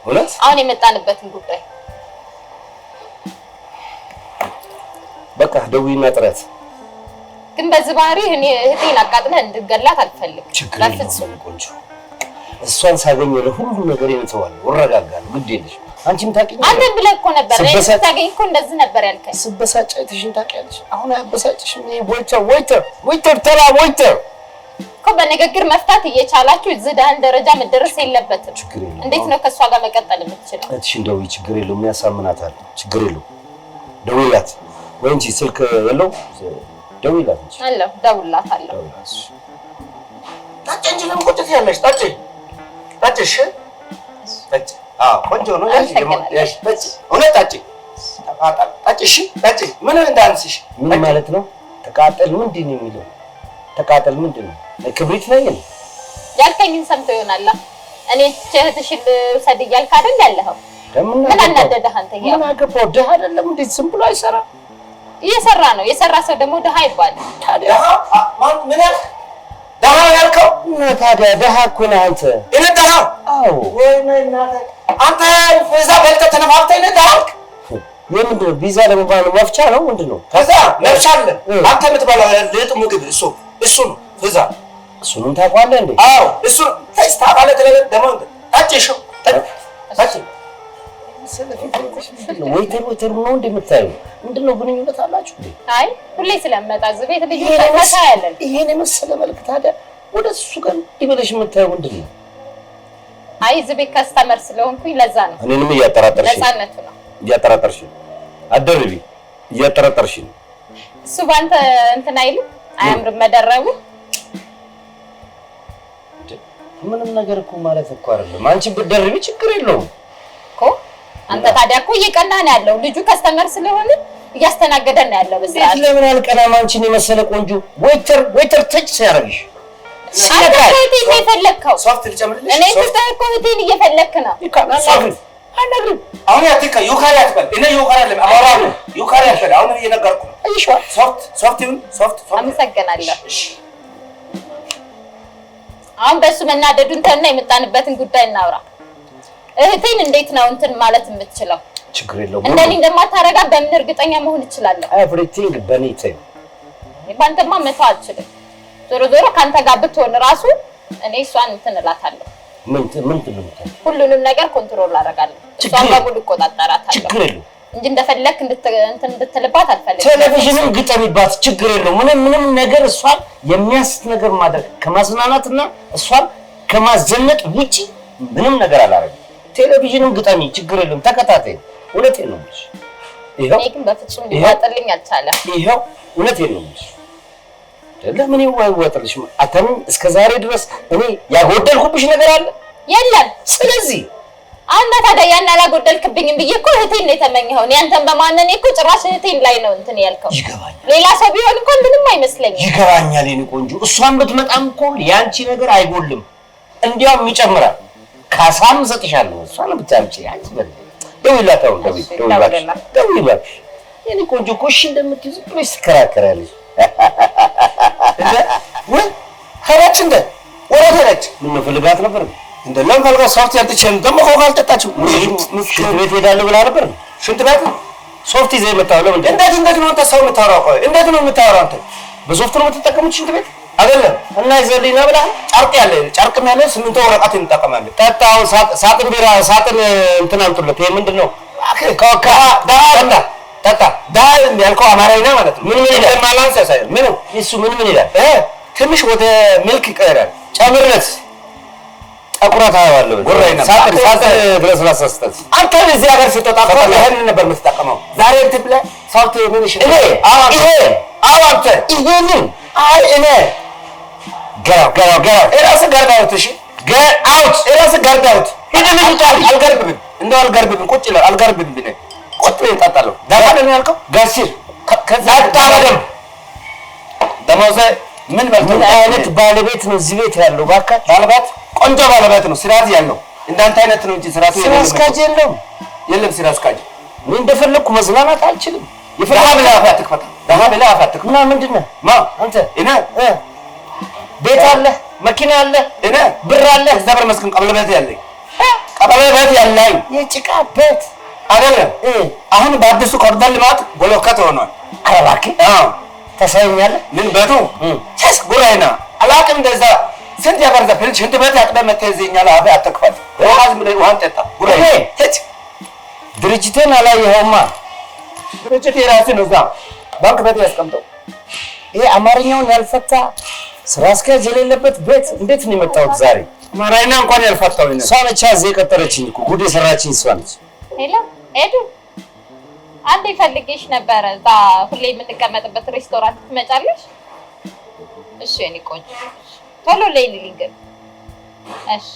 እውነት አሁን የመጣንበትን ጉዳይ በቃ ደውይና ጥረት። ግን በዚህ ባህሪ እኔ እህቴን አቃጥለህ እንድገላት አልፈልግም። በፍጹም ቆንጆ፣ እሷን ሳገኝ ለሁሉ ነገር እተዋለሁ፣ እረጋጋለሁ። ግድ የለሽ አንቺም ታውቂኝ። አንተ ብለህ እኮ ነበር እኔ ስታገኝ እኮ እንደዚህ ነበር ያልከኝ። ስበሳጭ አይተሽኝ ታውቂያለሽ። አሁን አያበሳጭሽም? ወይተር ተራ ወይተር እኮ በንግግር መፍታት እየቻላችሁ እዚህ ዳህል ደረጃ መደረስ የለበትም። እንዴት ነው ከእሷ ጋር መቀጠል የምትችለው? እህትሽን ደውዪ፣ ችግር የለውም፣ ያሳምናታል። ችግር የለውም፣ ደውይላት። ወይ እንጂ ስልክ የለው ደውይላት እንጂ። አለው፣ ደውልላታለሁ። ጠጪ እንጂ ለምን ቁጭት ያለሽ? ጠጪ ጠጪሽ ጠጪ። አዎ ቆንጆ ነው። ያሽ ጠጪ፣ እውነት ጠጪ። ተቃጠል ጠጪሽ፣ ጠጪ። ምን እንዳንስሽ ምን ማለት ነው? ተቃጠል ምንድን ነው የሚለው? ተቃጠል ምንድን ነው? ክብሪት ላይ ነው ያልከኝን ሰምቶ ይሆናል። እኔ እህትሽን ልውሰድ እያልክ አይደል ያለኸው? ምን አናደደህ አንተ? ይሄ ምን አገባው? ደሃ አይደለም እንዴ? ዝም ብሎ አይሰራ? እየሰራ ነው። የሰራ ሰው ደግሞ ደሃ ይባላል። ታዲያ ማን ምን ያልክ? ደሃ ያልከው? ታዲያ ደሃ እኮ ነህ አንተ። እኔ ደሃ? አዎ። ወይኔ እናቴ አንተ እዛ በልተህ ተነፋፍተህ እኔ ደሃ አልክ? የምንድን ነው? ቢዛ ለመባል መፍቻ ነው ምንድን ነው? ከዛ መፍቻ አለ። አንተ የምትበላው ልጥ ምግብ እሱ ነው ፍዛ። እሱንም ታውቀዋለህ እንዴ? አዎ እሱ ተስታ ባለ ተለበ ደሞ ታጭሽው ታጭ ወይተር ነው እንደምታዩ ምንድነው ግንኙነት አላችሁ እንዴ? አይ ሁሌ ስለምመጣ እዚህ ቤት ልጅ ታታ ያለን ይሄን የመሰለ መልክ ታዲያ ወደ እሱ ጋር እንዲበለሽ የምታዩ ምንድነው? አይ እዚህ ቤት ከስተመር ስለሆንኩኝ ለዛ ነው። እኔንም እያጠራጠርሽ ነፃነቱ ነው። እያጠራጠርሽ አደረቢ እያጠራጠርሽ እሱ ባንተ እንትን አይልም አያምርም መደረቡ። ምንም ነገር እኮ ማለት እኮ አይደለም። አንቺ ብትደርቢ ችግር የለውም እኮ አንተ ታዲያ እኮ እየቀና ነው ያለው። ልጁ ከስተመር ስለሆነ እያስተናገደን ነው ያለው። በስርዓት ለምን አልቀናም? አንቺን የመሰለ ቆንጆ ዌተር ተች ሲያደርግሽ አንተ እህቴን የፈለግከው ሶፍት ልጨምርልሽ? እኔ እኮ እህቴን እየፈለግክ ነው። አናግሪኝ አሁን ያትካ ዩካሪ አትበል። እኔ ዩካሪ አይደለም አባራ ነው ዩካሪ አትበል። አሁን እየነገርኩ ነው። አይሽ ሶፍት ይሁን ሶፍት። አመሰግናለሁ። አሁን በሱ መናደዱን ተና የመጣንበትን ጉዳይ እናውራ። እህቴን እንዴት ነው እንትን ማለት የምትችለው? ችግር የለውም። እንደኔ እንደማታረጋ በምን እርግጠኛ መሆን እችላለሁ? ኤቭሪቲንግ በኔቴ ባንተማ መተው አልችልም። ዞሮ ዞሮ ካንተ ጋር ብትሆን ራሱ እኔ እሷን እንትን እላታለሁ። ምን ትሉት? ሁሉንም ነገር ኮንትሮል አደርጋለሁ። እሷን በሙሉ እቆጣጠራታለሁ። ችግር የለውም። እንጂ እንደፈለክ እንድትልባት አልፈልግም። ቴሌቪዥንም ግጠሚባት ችግር የለውም። ምንም ነገር እሷን የሚያስት ነገር ማድረግ ከማስናናትና እሷን ከማዘነጥ ውጪ ምንም ነገር አላረግም። ቴሌቪዥንም ግጠሚ ችግር የለውም። ተከታታይ እውነቴን ነው የምልሽ። ይሄው እኔ ግን በፍጹም ሊዋጥልኝ አልቻለም። ይሄው እውነቴን ነው የምልሽ። ለምን ይዋጥልሽ? አታምን እስከ ዛሬ ድረስ እኔ ያጎደልኩብሽ ነገር አለ? የለም። ስለዚህ አንተ ታዲያ ያን አላጎደልክብኝም ብዬ እኮ እህቴን ነው የተመኘኸው። እኔ አንተን በማነኔ እኮ ጭራሽ እህቴን ላይ ነው እንትን ያልከው። ይገባኛል። ሌላ ሰው ቢሆን እንኳን ምንም አይመስለኝም። ይገባኛል የኔ ቆንጆ። እሷን ብትመጣም እኮ ያንቺ ነገር አይጎልም፣ እንዲያውም ይጨምራል። ካሳም እሰጥሻለሁ። እሷን ብታምጪ አንቺ በል ደውይላት። አሁን ደውይላት። የኔ ቆንጆ እኮ እሺ እንደምትይዝ ብለሽ ትከራከራለሽ። ወይ ሀራች እንደ ወራተ ነች። ምን ፈልጋት ነበር? እንደለም ፈልጋ ሶፍት ያልተቸን ደሞ ኮካ አልጠጣችም። ሽንት ቤት ሄዳለሁ ብላ ነበር። ሽንት ቤት ሶፍት ይዘህ የመጣው ለምን? እንዴት ነው አንተ ሰው የምታወራው? ቆይ እንዴት ነው የምታወራው አንተ? በሶፍት ነው የምትጠቀሙት ሽንት ቤት አይደለም? እና ይዘልኝ ነው ብላ ጨርቅም ያለ ስምንት ወረቀት እንጠቀማለን። ጠጣው ሳጥን ቢራ ሳጥን እንትን አምጡለት። ይሄ ምንድነው? ጠጣ ዳ ያልከው አማርኛ ማለት ነው። ምን ይላል? ማላንስ ያሳያል። ምን እሱ ምን ይላል? ትንሽ ወደ ሚልክ ይቀየራል። ጨምርለት። ጠቁራት አያዋለሁ። ሳጥን ድረስ ላሳስተት አንተ እዚህ ሀገር ስትወጣ ይሄን ነበር የምትጠቀመው። ዛሬ እንትን ብለህ ሳውት ምን ይሽል እኔ አንተ ይሄንን እኔ ገራው እራስህ ገርዳውት። እሺ እራስህ ገርዳውት። አልገርብብም፣ እንደው አልገርብብም። ቁጭ ይላል። አልገርብብም ብለህ ቁጭ ብለህ እጠጣለሁ። ዳታ ነው ያልከው? ጋሲር ከዛ ታረደም ደሞዘ ምን አይነት ባለቤት ነው እዚህ ቤት ያለው? ባካች ባለቤት ቆንጆ ባለቤት ነው፣ ስርዓት ያለው እንዳንተ አይነት ነው እንጂ ስርዓቱ ስራ አስኪያጅ የለውም። የለም ስራ አስኪያጅ። እኔ እንደፈለኩ መዝናናት አልችልም። ደሃ ብለህ አፍ አትክፈት። ደሃ ብለህ አፍ አትክፈት። እና ምንድነው አንተ እኔ ቤት አለ፣ መኪና አለ፣ እኔ ብር አለ። እግዚአብሔር ይመስገን ቀበሌ ቤት ያለኝ የጭቃ ቤት አይደለም። አሁን በአዲሱ ኮሪደር ልማት ብሎኬት ሆኗል። ኧረ እባክህ ታሳየኛለህ? ምን ቤቱ ቸስ ጉራይና አላውቅም። እንደዛ ስንት ያበርዛ ፍልሽ ሽንት ቤት ያቅደም ተይዘኛል። አፍ አትክፈት። ውሃ ብለህ ውሃን ጠጣ። ጉራይ ድርጅቴን አላየኸውማ? ድርጅት የራስህ ነው፣ እዛ ባንክ ቤት ያስቀምጠው። ይሄ አማርኛውን ያልፈታ ስራ አስኪያጅ የሌለበት ቤት እንዴት ነው የመጣሁት ዛሬ? አማርኛ እንኳን ያልፈታው ነው። እሷ ነች እዚህ የቀጠረችኝ እኮ ጉድ የሰራችኝ እሷ ነች። ሄሎ ኤዱ፣ አንዴ ፈልጌሽ ነበረ። እዛ ሁሌ የምንቀመጥበት ሬስቶራንት ትመጫለሽ? እሺ የኔ ቆንጆ ቶሎ ለይልኝ ግን። እሺ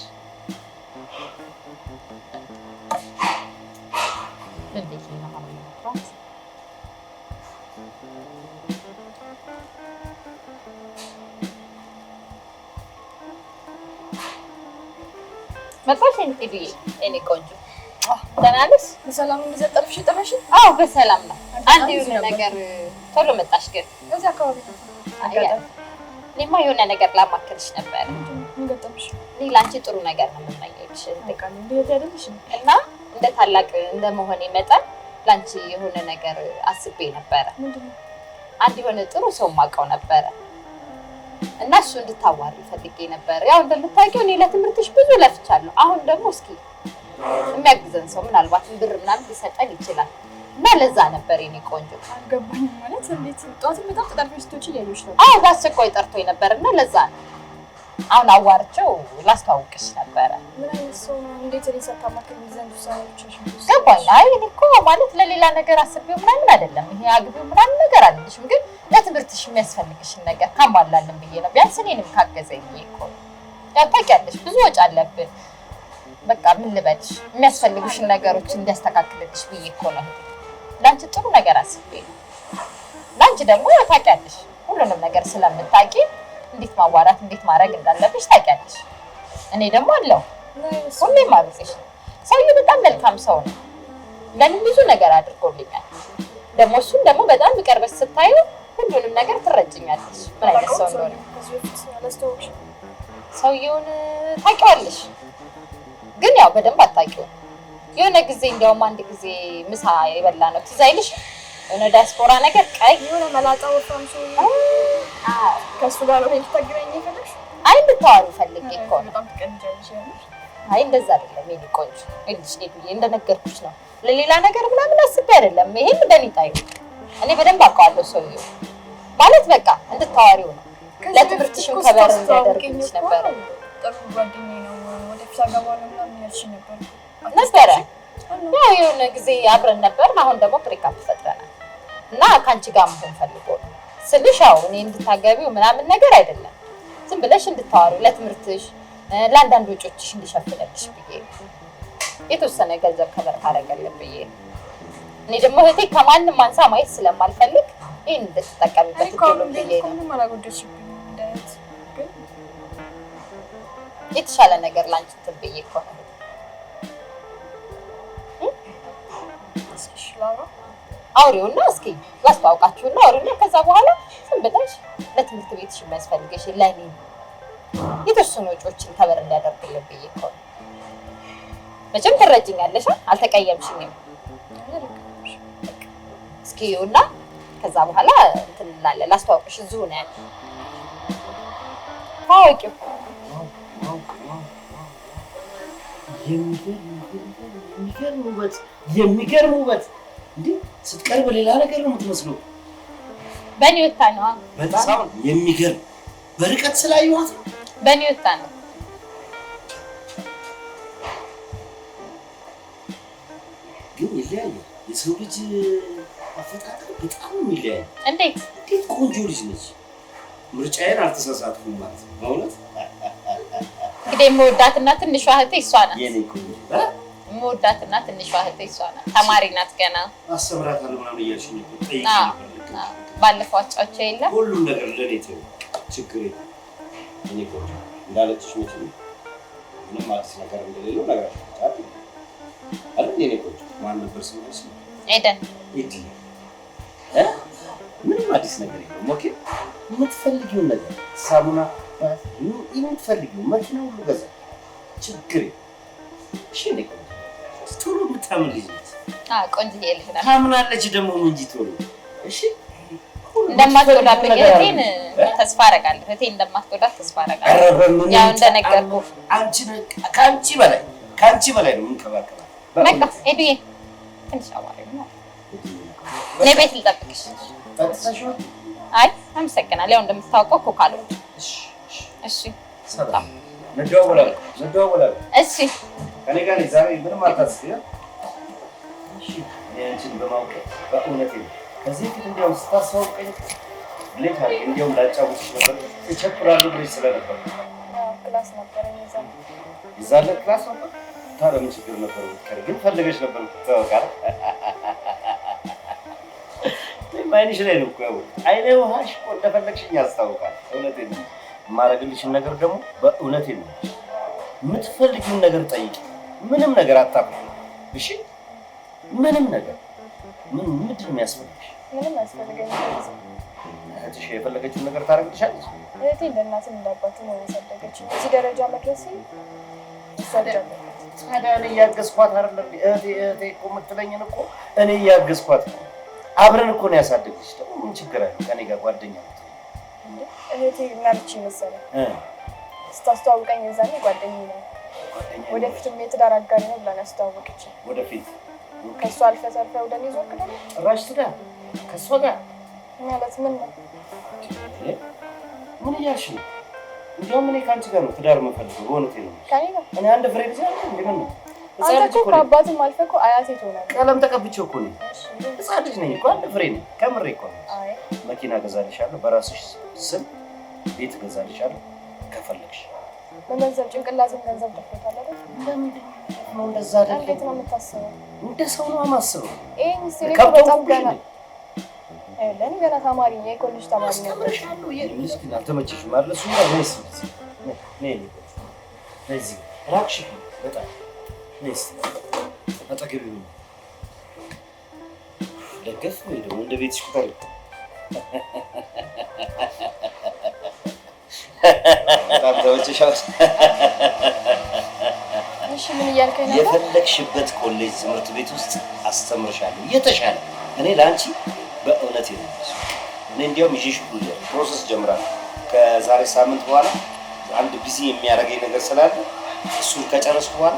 መጣሽ እንዴ? እኔ ቆንጆ ደህና ነሽ? በሰላም እንደዘጠርፍሽ ጥረሽ? አዎ በሰላም ነው። አንድ የሆነ ነገር ቶሎ መጣሽ ግን እዚህ አካባቢ እኔማ የሆነ ነገር ላማክርሽ ነበር። ምን ገጠምሽ? እኔ ላንቺ ጥሩ ነገር ነው የምመኘውሽ እና እንደ ታላቅ እንደመሆኔ መጠን ላንቺ የሆነ ነገር አስቤ ነበረ። አንድ የሆነ ጥሩ ሰው ማውቀው ነበረ እና እሱ እንድታዋሪ ፈልጌ ነበር። ያው እንደምታውቂው እኔ ለትምህርትሽ ብዙ ለፍቻለሁ። አሁን ደግሞ እስኪ የሚያግዘን ሰው ምናልባት ብር ምናምን ሊሰጠን ይችላል እና ለዛ ነበር የኔ ቆንጆ። አልገባኝም ማለት እንዴት ጧት በጣም ተጠርፈሽ ስትወጪ ያዩሽ ነበር? አዎ በአስቸኳይ ጠርቶኝ ነበርና ለዛ ነው አሁን አዋርቼው ላስተዋውቅሽ ነበረ። ምን አይነት ሰው ነው? እንዴት ሊሰካ ማከም ዘንድ ሰዎችሽ ገባኝ። አይ እኔ እኮ ማለት ለሌላ ነገር አስቤው ምናምን አይደለም። ይሄ አግቢው ምናምን ነገር አለሽም፣ ግን ለትምህርትሽ የሚያስፈልግሽን ነገር ካሟላልን ብዬ ነው። ቢያንስ እኔንም ካገዘኝ እኮ ያው ታውቂያለሽ ብዙ ወጪ አለብን። በቃ ምን ልበልሽ የሚያስፈልጉሽን ነገሮች እንዲያስተካክልልሽ ብዬ እኮ ነው። ላንቺ ጥሩ ነገር አስቤ ነው። ላንቺ ደግሞ ታውቂያለሽ ሁሉንም ነገር ስለምታውቂ እንዴት ማዋራት እንዴት ማድረግ እንዳለብሽ ታውቂያለሽ። እኔ ደግሞ አለው ሁሌም አብሬሽ። ሰውዬው በጣም መልካም ሰው ነው። ለኔ ብዙ ነገር አድርጎልኛል። ደግሞ እሱን ደግሞ በጣም ይቀርበሽ ስታዩ ሁሉንም ነገር ትረጅኛለሽ ምን አይነት ሰው እንደሆነ። ሰውዬውን ታውቂዋለሽ ግን ያው በደንብ አታውቂውም። የሆነ ጊዜ እንደውም አንድ ጊዜ ምሳ የበላ ነው ትዝ አይልሽ? የሆነ ዲያስፖራ ነገር ቀይ የሆነ መላጣ ወፍራም ሰው ከሱ ጋር ነው ልትገናኝ ይፈልግሽ? አይ እንድታወሪ ፈልጌ እኮ ነው። በጣም ትቀንጃለሽ ያለሽ? አይ እንደዛ አይደለም የኔ ቆንጆ። እልሽ ሄዱዬ እንደነገርኩሽ ነው። ለሌላ ነገር ምናምን አስቤ አይደለም። ይሄን እንደኔ እኔ በደንብ አውቀዋለሁ ሰውዬው ማለት በቃ እንድታወሪው ነው። ለትምህርትሽም ከበር እንዳደርግልሽ ነበር። ጥሩ ጓደኛዬ ነው። ወደፊት አገባለሁ ምናምን ያልሽ ነበር። ያው የሆነ ጊዜ አብረን ነበር። አሁን ደግሞ ብሬክአፕ ፈጥረናል እና ካንቺ ጋር መሆን ፈልጎ ነው ስልሽ፣ ያው እኔ እንድታገቢው ምናምን ነገር አይደለም። ዝም ብለሽ እንድታወሪው ለትምህርትሽ ለአንዳንድ ወጪዎችሽ እንዲሸፍንልሽ ብዬ የተወሰነ ገንዘብ ከበር ካደረገልን ብዬ። እኔ ደግሞ እህቴ ከማንም አንሳ ማየት ስለማልፈልግ ይሄን እንድትጠቀሚበት ሁሉ ብዬ ነው። ምንም አላጎደልሽብኝ እንዳት ግን የተሻለ ነገር ላንቺ እንትን ብዬ እኮ ነው። አውሪውና እስኪ ላስተዋውቃችሁና አውሪውና ከዛ በኋላ ዝም ብለሽ ለትምህርት ቤትሽ የሚያስፈልግሽ ለኔ የተወሰኑ ወጪዎችን ከበር እንዳደርግልኝ ብዬ እኮ ነው። መቼም ትረጅኛለሽ፣ አልተቀየምሽኝም። እስኪ ይኸውና ከዛ በኋላ እንትን እንላለን። ላስተዋውቅሽ እዚሁ ነው ያለው። ታውቂው የሚገርም ውበት እንዴ! ስትቀርብ ሌላ ነገር ነው የምትመስለው። በእኔ ወጣ ነው በጣም የሚገርም። በርቀት ስላየኋት ነው። በእኔ ወጣ ነው። ግን ይለያያል። የሰው ልጅ አፈጣጠር በጣም ይለያያል። እንዴት ቆንጆ ልጅ ነች። ምርጫዬን አልተሳሳትኩም ማለት ነው። በእውነት እንግዲህ የምወዳትና ትንሿ እህቴ እሷ ናት። የኔ ቆንጆ የምወዳትና ትንሿ እህቴ እሷ ናት። ተማሪ ናት ገና። አስተምራታለሁ ምናምን እያልሽኝ ነበር። ጠይቄ ነበር። ባለፈው አጫውቼ የለም ሁሉም ነገር ለኔ ተይው፣ ችግር የለም። እኔ ቆንጆ እንዳለችሽ መቼም ምንም አዲስ ነገር እንደሌለው ነግራችኋለሁ አይደል? የኔ ቆንጆ ማን ነበር ስምሽ? ኤደን። ኤደን ምንም አዲስ ነገር የለውም። ኦኬ የምትፈልጊውን ነገር ሳሙና የምትፈልጊውን መኪና ሁሉ ገዛ፣ ችግር የለም። እሺ እኔ ቆንጆ ቶሎ የምታምን ልጅ ነች። ቆንጆዬ ልጅ ናት። ታምናለች ደግሞ ምን እንጂ ቶሎ እሺ እንደማትጎዳብኝ እህቴን ተስፋ አደርጋለሁ። እህቴን እንደማትጎዳት ተስፋ አደርጋለሁ። ያው እንደነገርኩህ ከአንቺ በላይ ነው የምንከባከባት። በቃ ሄዱዬ ትንሽ አዋሪኝ ነው። እኔ ቤት ልጠብቅሽ። አይ አመሰግናለሁ። ያው እንደምታውቀው ኮካ ነው። እሺ ሰላም እንደዋወላለን። እሺ ከኔ ጋር ዛሬ ምንም አታስቢ። እሺ አንቺን በማውቅ በእውነቴ ከዚህ ፊት እንዲያው ስታስታውቀኝ ሌላ እንዲያው ላጫውትሽ ነበር እቸኩላለሁ ብለሽ ስለነበር ክላስ ነበረኝ እዛም ይዛለ ክላስ ነበር። ታዲያ ምን ችግር ነበር? ብትቀሪ ግን ፈልገሽ ነበር ተወቃለ። ማይንሽ ላይ ነው እኮ አይኔ ውሃሽ እኮ እንደፈለግሽኝ ያስታውቃል። እውነቴን ነው የማደርግልሽን ነገር ደግሞ በእውነቴን ነው። የምትፈልጊውን ነገር ጠይቂ። ምንም ነገር አታውቅም። እሺ ምንም ነገር ምንድን ነው የሚያስፈልግሽ? ምንም አያስፈልገኝም። እህትሽ የፈለገችውን ነገር ታደርግልሻለች። እህቴ እንደ እናትም እንደ አባትም ነው ያሳደገችኝ። እዚህ ደረጃ መድረሴ እሷ ጃለች። ታዲያ እኔ እያገዝኳት አይደለም? እህቴ እኮ የምትለኝን እኮ እኔ እያገዝኳት ነው። አብረን እኮ ነው ያሳደግሽ። ደግሞ ምን ችግር አለ? ከኔ ጋር ጓደኛ ነው። እህቴ ምናልች መሰለኝ ስታስተዋውቀኝ የዛኔ ጓደኛዬ ነው። ወደፊትም የትዳር አጋሪ ነው ብላ ነው ያስተዋወቀችኝ። ወደፊት ከእሷ አልፈህ ተርፈህ ወደ እኔ ዞርክ ደግሞ ጭራሽ ትዳር ከእሷ ጋር ማለት ምን ነው? ምን እያልሽ ነው? እንዲያውም እኔ ከአንቺ ጋር ነው ትዳር የምፈልገው። በእውነቴን ነው። ከእኔ ጋር እኔ አንድ ፍሬ ልጅ አለ እንዴ? ምን ነው አንተ እኮ ከአባትም አልፈህ እኮ አያቴ ትሆናለህ። ቀለም ተቀብቼው እኮ ነኝ። ሕፃን ልጅ ነኝ እኮ አንድ ፍሬ ነኝ። ከምሬ እኮ ነው። አይ መኪና እገዛልሻለሁ፣ በራስሽ ስም ቤት እገዛልሻለሁ ከፈለግሽ። በገንዘብ ጭንቅላትን ገንዘብ ደፍቶታል አይደል? ለምንድን ነው እንደዛ አይደል? እንዴት ነው የምታስበው? እንደ ሰው ነው የማስበው። ይሄን ሲል እኮ በጣም ገና ለኔ ገና ተማሪ ነኝ፣ የኮሌጅ ተማሪ ነኝ። አስተምርሻለሁ። ምስኪን አልተመቸሽም አይደል? እሱ ጋር ነይስ ነይ ለዚህ ራክሽ በጣም ነይስ አጠገቢ ነው ደገፍ ወይ ደግሞ እንደ ቤትሽ ቁጠሪ። በጣም ተመቸሻል። እሺ ምን እያልከኝ ነበር? የፈለግሽበት ኮሌጅ ትምህርት ቤት ውስጥ አስተምርሻለሁ የተሻለ። እኔ ለአንቺ በእውነት ነው። እኔ እንዲያውም ይዤሽ ሁሉ ፕሮሰስ ጀምራለሁ። ከዛሬ ሳምንት በኋላ አንድ ቢዚ የሚያደርገኝ ነገር ስላለ እሱን ከጨረስኩ በኋላ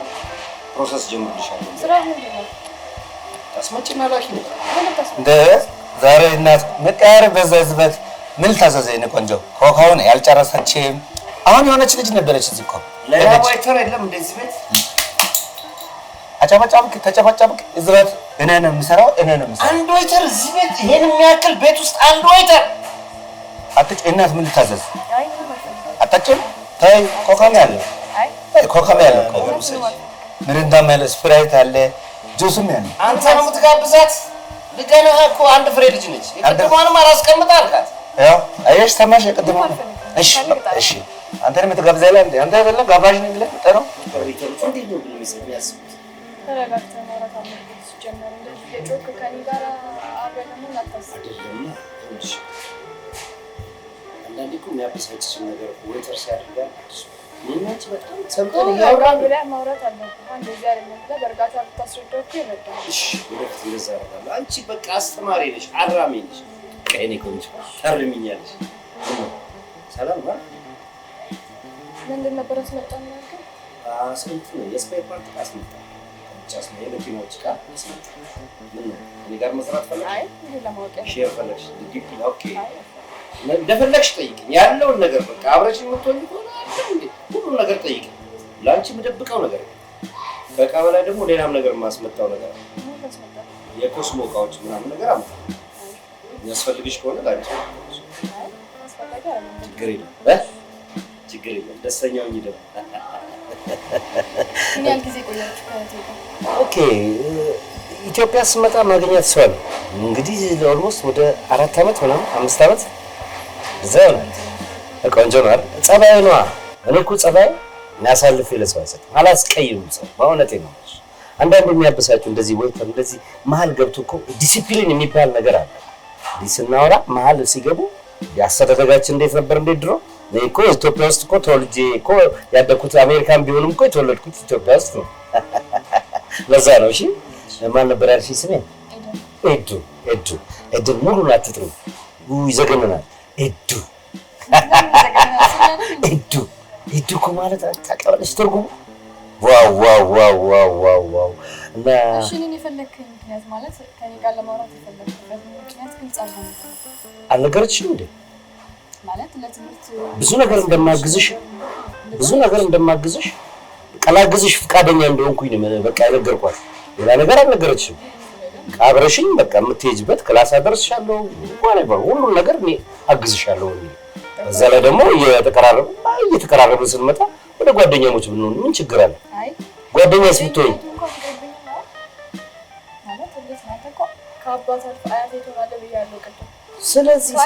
ፕሮሰስ ጀምርልሻለሁ። ስራ ምንድን ነው? ታስመጭና ላኪ ነው እንደ ዛሬ እናት መቃየር በዛዝበት ምን ታዘዘኝ ነው? ቆንጆ ኮካውን ያልጨረሰችም አሁን የሆነች ልጅ ነበረች እዚህ እኮ ለያ ዋይተር የለም እንደዚህ ቤት አጫባጫብክ ተጨባጫብክ እዝበት እኔ ነው የምሰራው። አንድ ዋይተር እዚህ ቤት ይሄን የሚያክል ቤት ውስጥ አንድ ዋይተር አትጭ እናት ምን ልታዘዝ? አይ አታጭም ታይ ኮካም ያለ አይ ኮካም ያለ ምሪንዳ ያለ ስፕራይት አለ ጁስም ያለ አንተ ነው የምትጋብዛት? ልገናህ እኮ አንድ ፍሬ ልጅ ነች። የቅድሟንም አላስቀምጥ አልካት። ያው አየሽ ተማሽ የቅድሟ እሺ እሺ አንተን የምትጋብዘኝ ላይ አንተ አይደለም ጋባዥ ነኝ ብለህ ጠራው። እንዴት ነው ብሎ የሚያስቡት? ተረጋግተህ ማውራት አለብህ። ሲጀመር እንደዚህ የጮክ ከኔ ጋር አብረን ምን አታስብ። አይደለም ትንሽ አንዳንዴ እኮ የሚያበሳጭሽን ነገር ወይተር ሲያደርጋል ምንጭ በጣም ሰምተን ያወራን ብለህ ማውራት አለብህ። እንደዚህ አይደለም ብለህ በእርጋታ ብታስረዳው እኮ ይረዳል። እሺ ወደፊት እንደዛ አደርጋለሁ። አንቺ በቃ አስተማሪ ነሽ፣ አራሚ ነሽ። ከእኔ ቆንጆ ታርሚኛለሽ። ሰላም ነው። ምንድን ነበር አስመጣን ያልከኝ? ስንት ነው የስፔር ፓርት አስመጣ? ቻስ ነው የመኪናዎች ዕቃ አስመጣ። ምን ነው እኔ ጋር መስራት ፈለግሽ? አይ ይሄ ለማወቅ ሼር ፈለግሽ? ዲፕ ኦኬ እንደፈለግሽ ጠይቅኝ። ያለውን ነገር በቃ አብረሽ የምትሆኝ ከሆነ እንዴ ሁሉ ነገር ጠይቅኝ። ለአንቺ የምደብቀው ነገር ከዕቃ በላይ ደግሞ ሌላም ነገር የማስመጣው ነገር የኮስሞ ዕቃዎች ምናምን ነገር አምጣ። የሚያስፈልግሽ ከሆነ ለአንቺ ችግር የለም ችግር የለም። ደስተኛ ሁኚ ደግሞ። ምን ያህል ጊዜ ቆያችሁ ከእህቴ ጋር? ኦኬ ኢትዮጵያ ስመጣ ማግኘት ሰው ነው እንግዲህ ኦልሞስት ወደ 4 ዓመት ምናምን 5 ዓመት እዛ ይሆናል። ቆንጆ ነው አይደል? ጸባይ ነው። እኔ እኮ ጸባይ የሚያሳልፍ ለሰው አይሰጥም። አላስቀይምም ሰው በእውነቴ ነው። አንዳንድ የሚያበሳችሁ እንደዚህ ወይተር እንደዚህ መሀል ገብቶ እኮ ዲሲፕሊን የሚባል ነገር አለ። እንዲህ ስናወራ መሀል ሲገቡ ያስተዳደጋችን እንዴት ነበር እንዴት ድሮ እኔ እኮ ኢትዮጵያ ውስጥ እኮ ተወልጄ እኮ ያደግኩት አሜሪካን ቢሆንም እኮ የተወለድኩት ኢትዮጵያ ውስጥ ነው። ለዛ ነው። እሺ ማን ነበር ያልሽኝ ስሜ? ኤዱ ሙሉን አትጥሩ ይዘገንናል። ኤዱ እኮ ማለት ታውቂዋለሽ ትርጉሙ? ዋው እና እሺ እኔን የፈለግከኝ ምክንያት ማለት ከኔ ጋር ለማውራት የፈለግክበት ምክንያት ግልጽ አልነገረችሽም እንዴ? ማለት ለትምህርት ብዙ ነገር እንደማግዝሽ ቀላግዝሽ ፍቃደኛ እንደሆንኩኝ ነው በቃ የነገርኳት። ሌላ ነገር አልነገረችሽም። አብረሽኝ በቃ የምትሄጂበት ክላስ አደርስሻለሁ ሁሉ ነገር እኔ አግዝሻለሁ። በዛ ላይ ደግሞ እየተቀራረብን ስንመጣ እንደ ጓደኛሞች ብንሆን ምን ችግር አለ? አይ ጓደኛስ ብትሆኝ ስለዚህ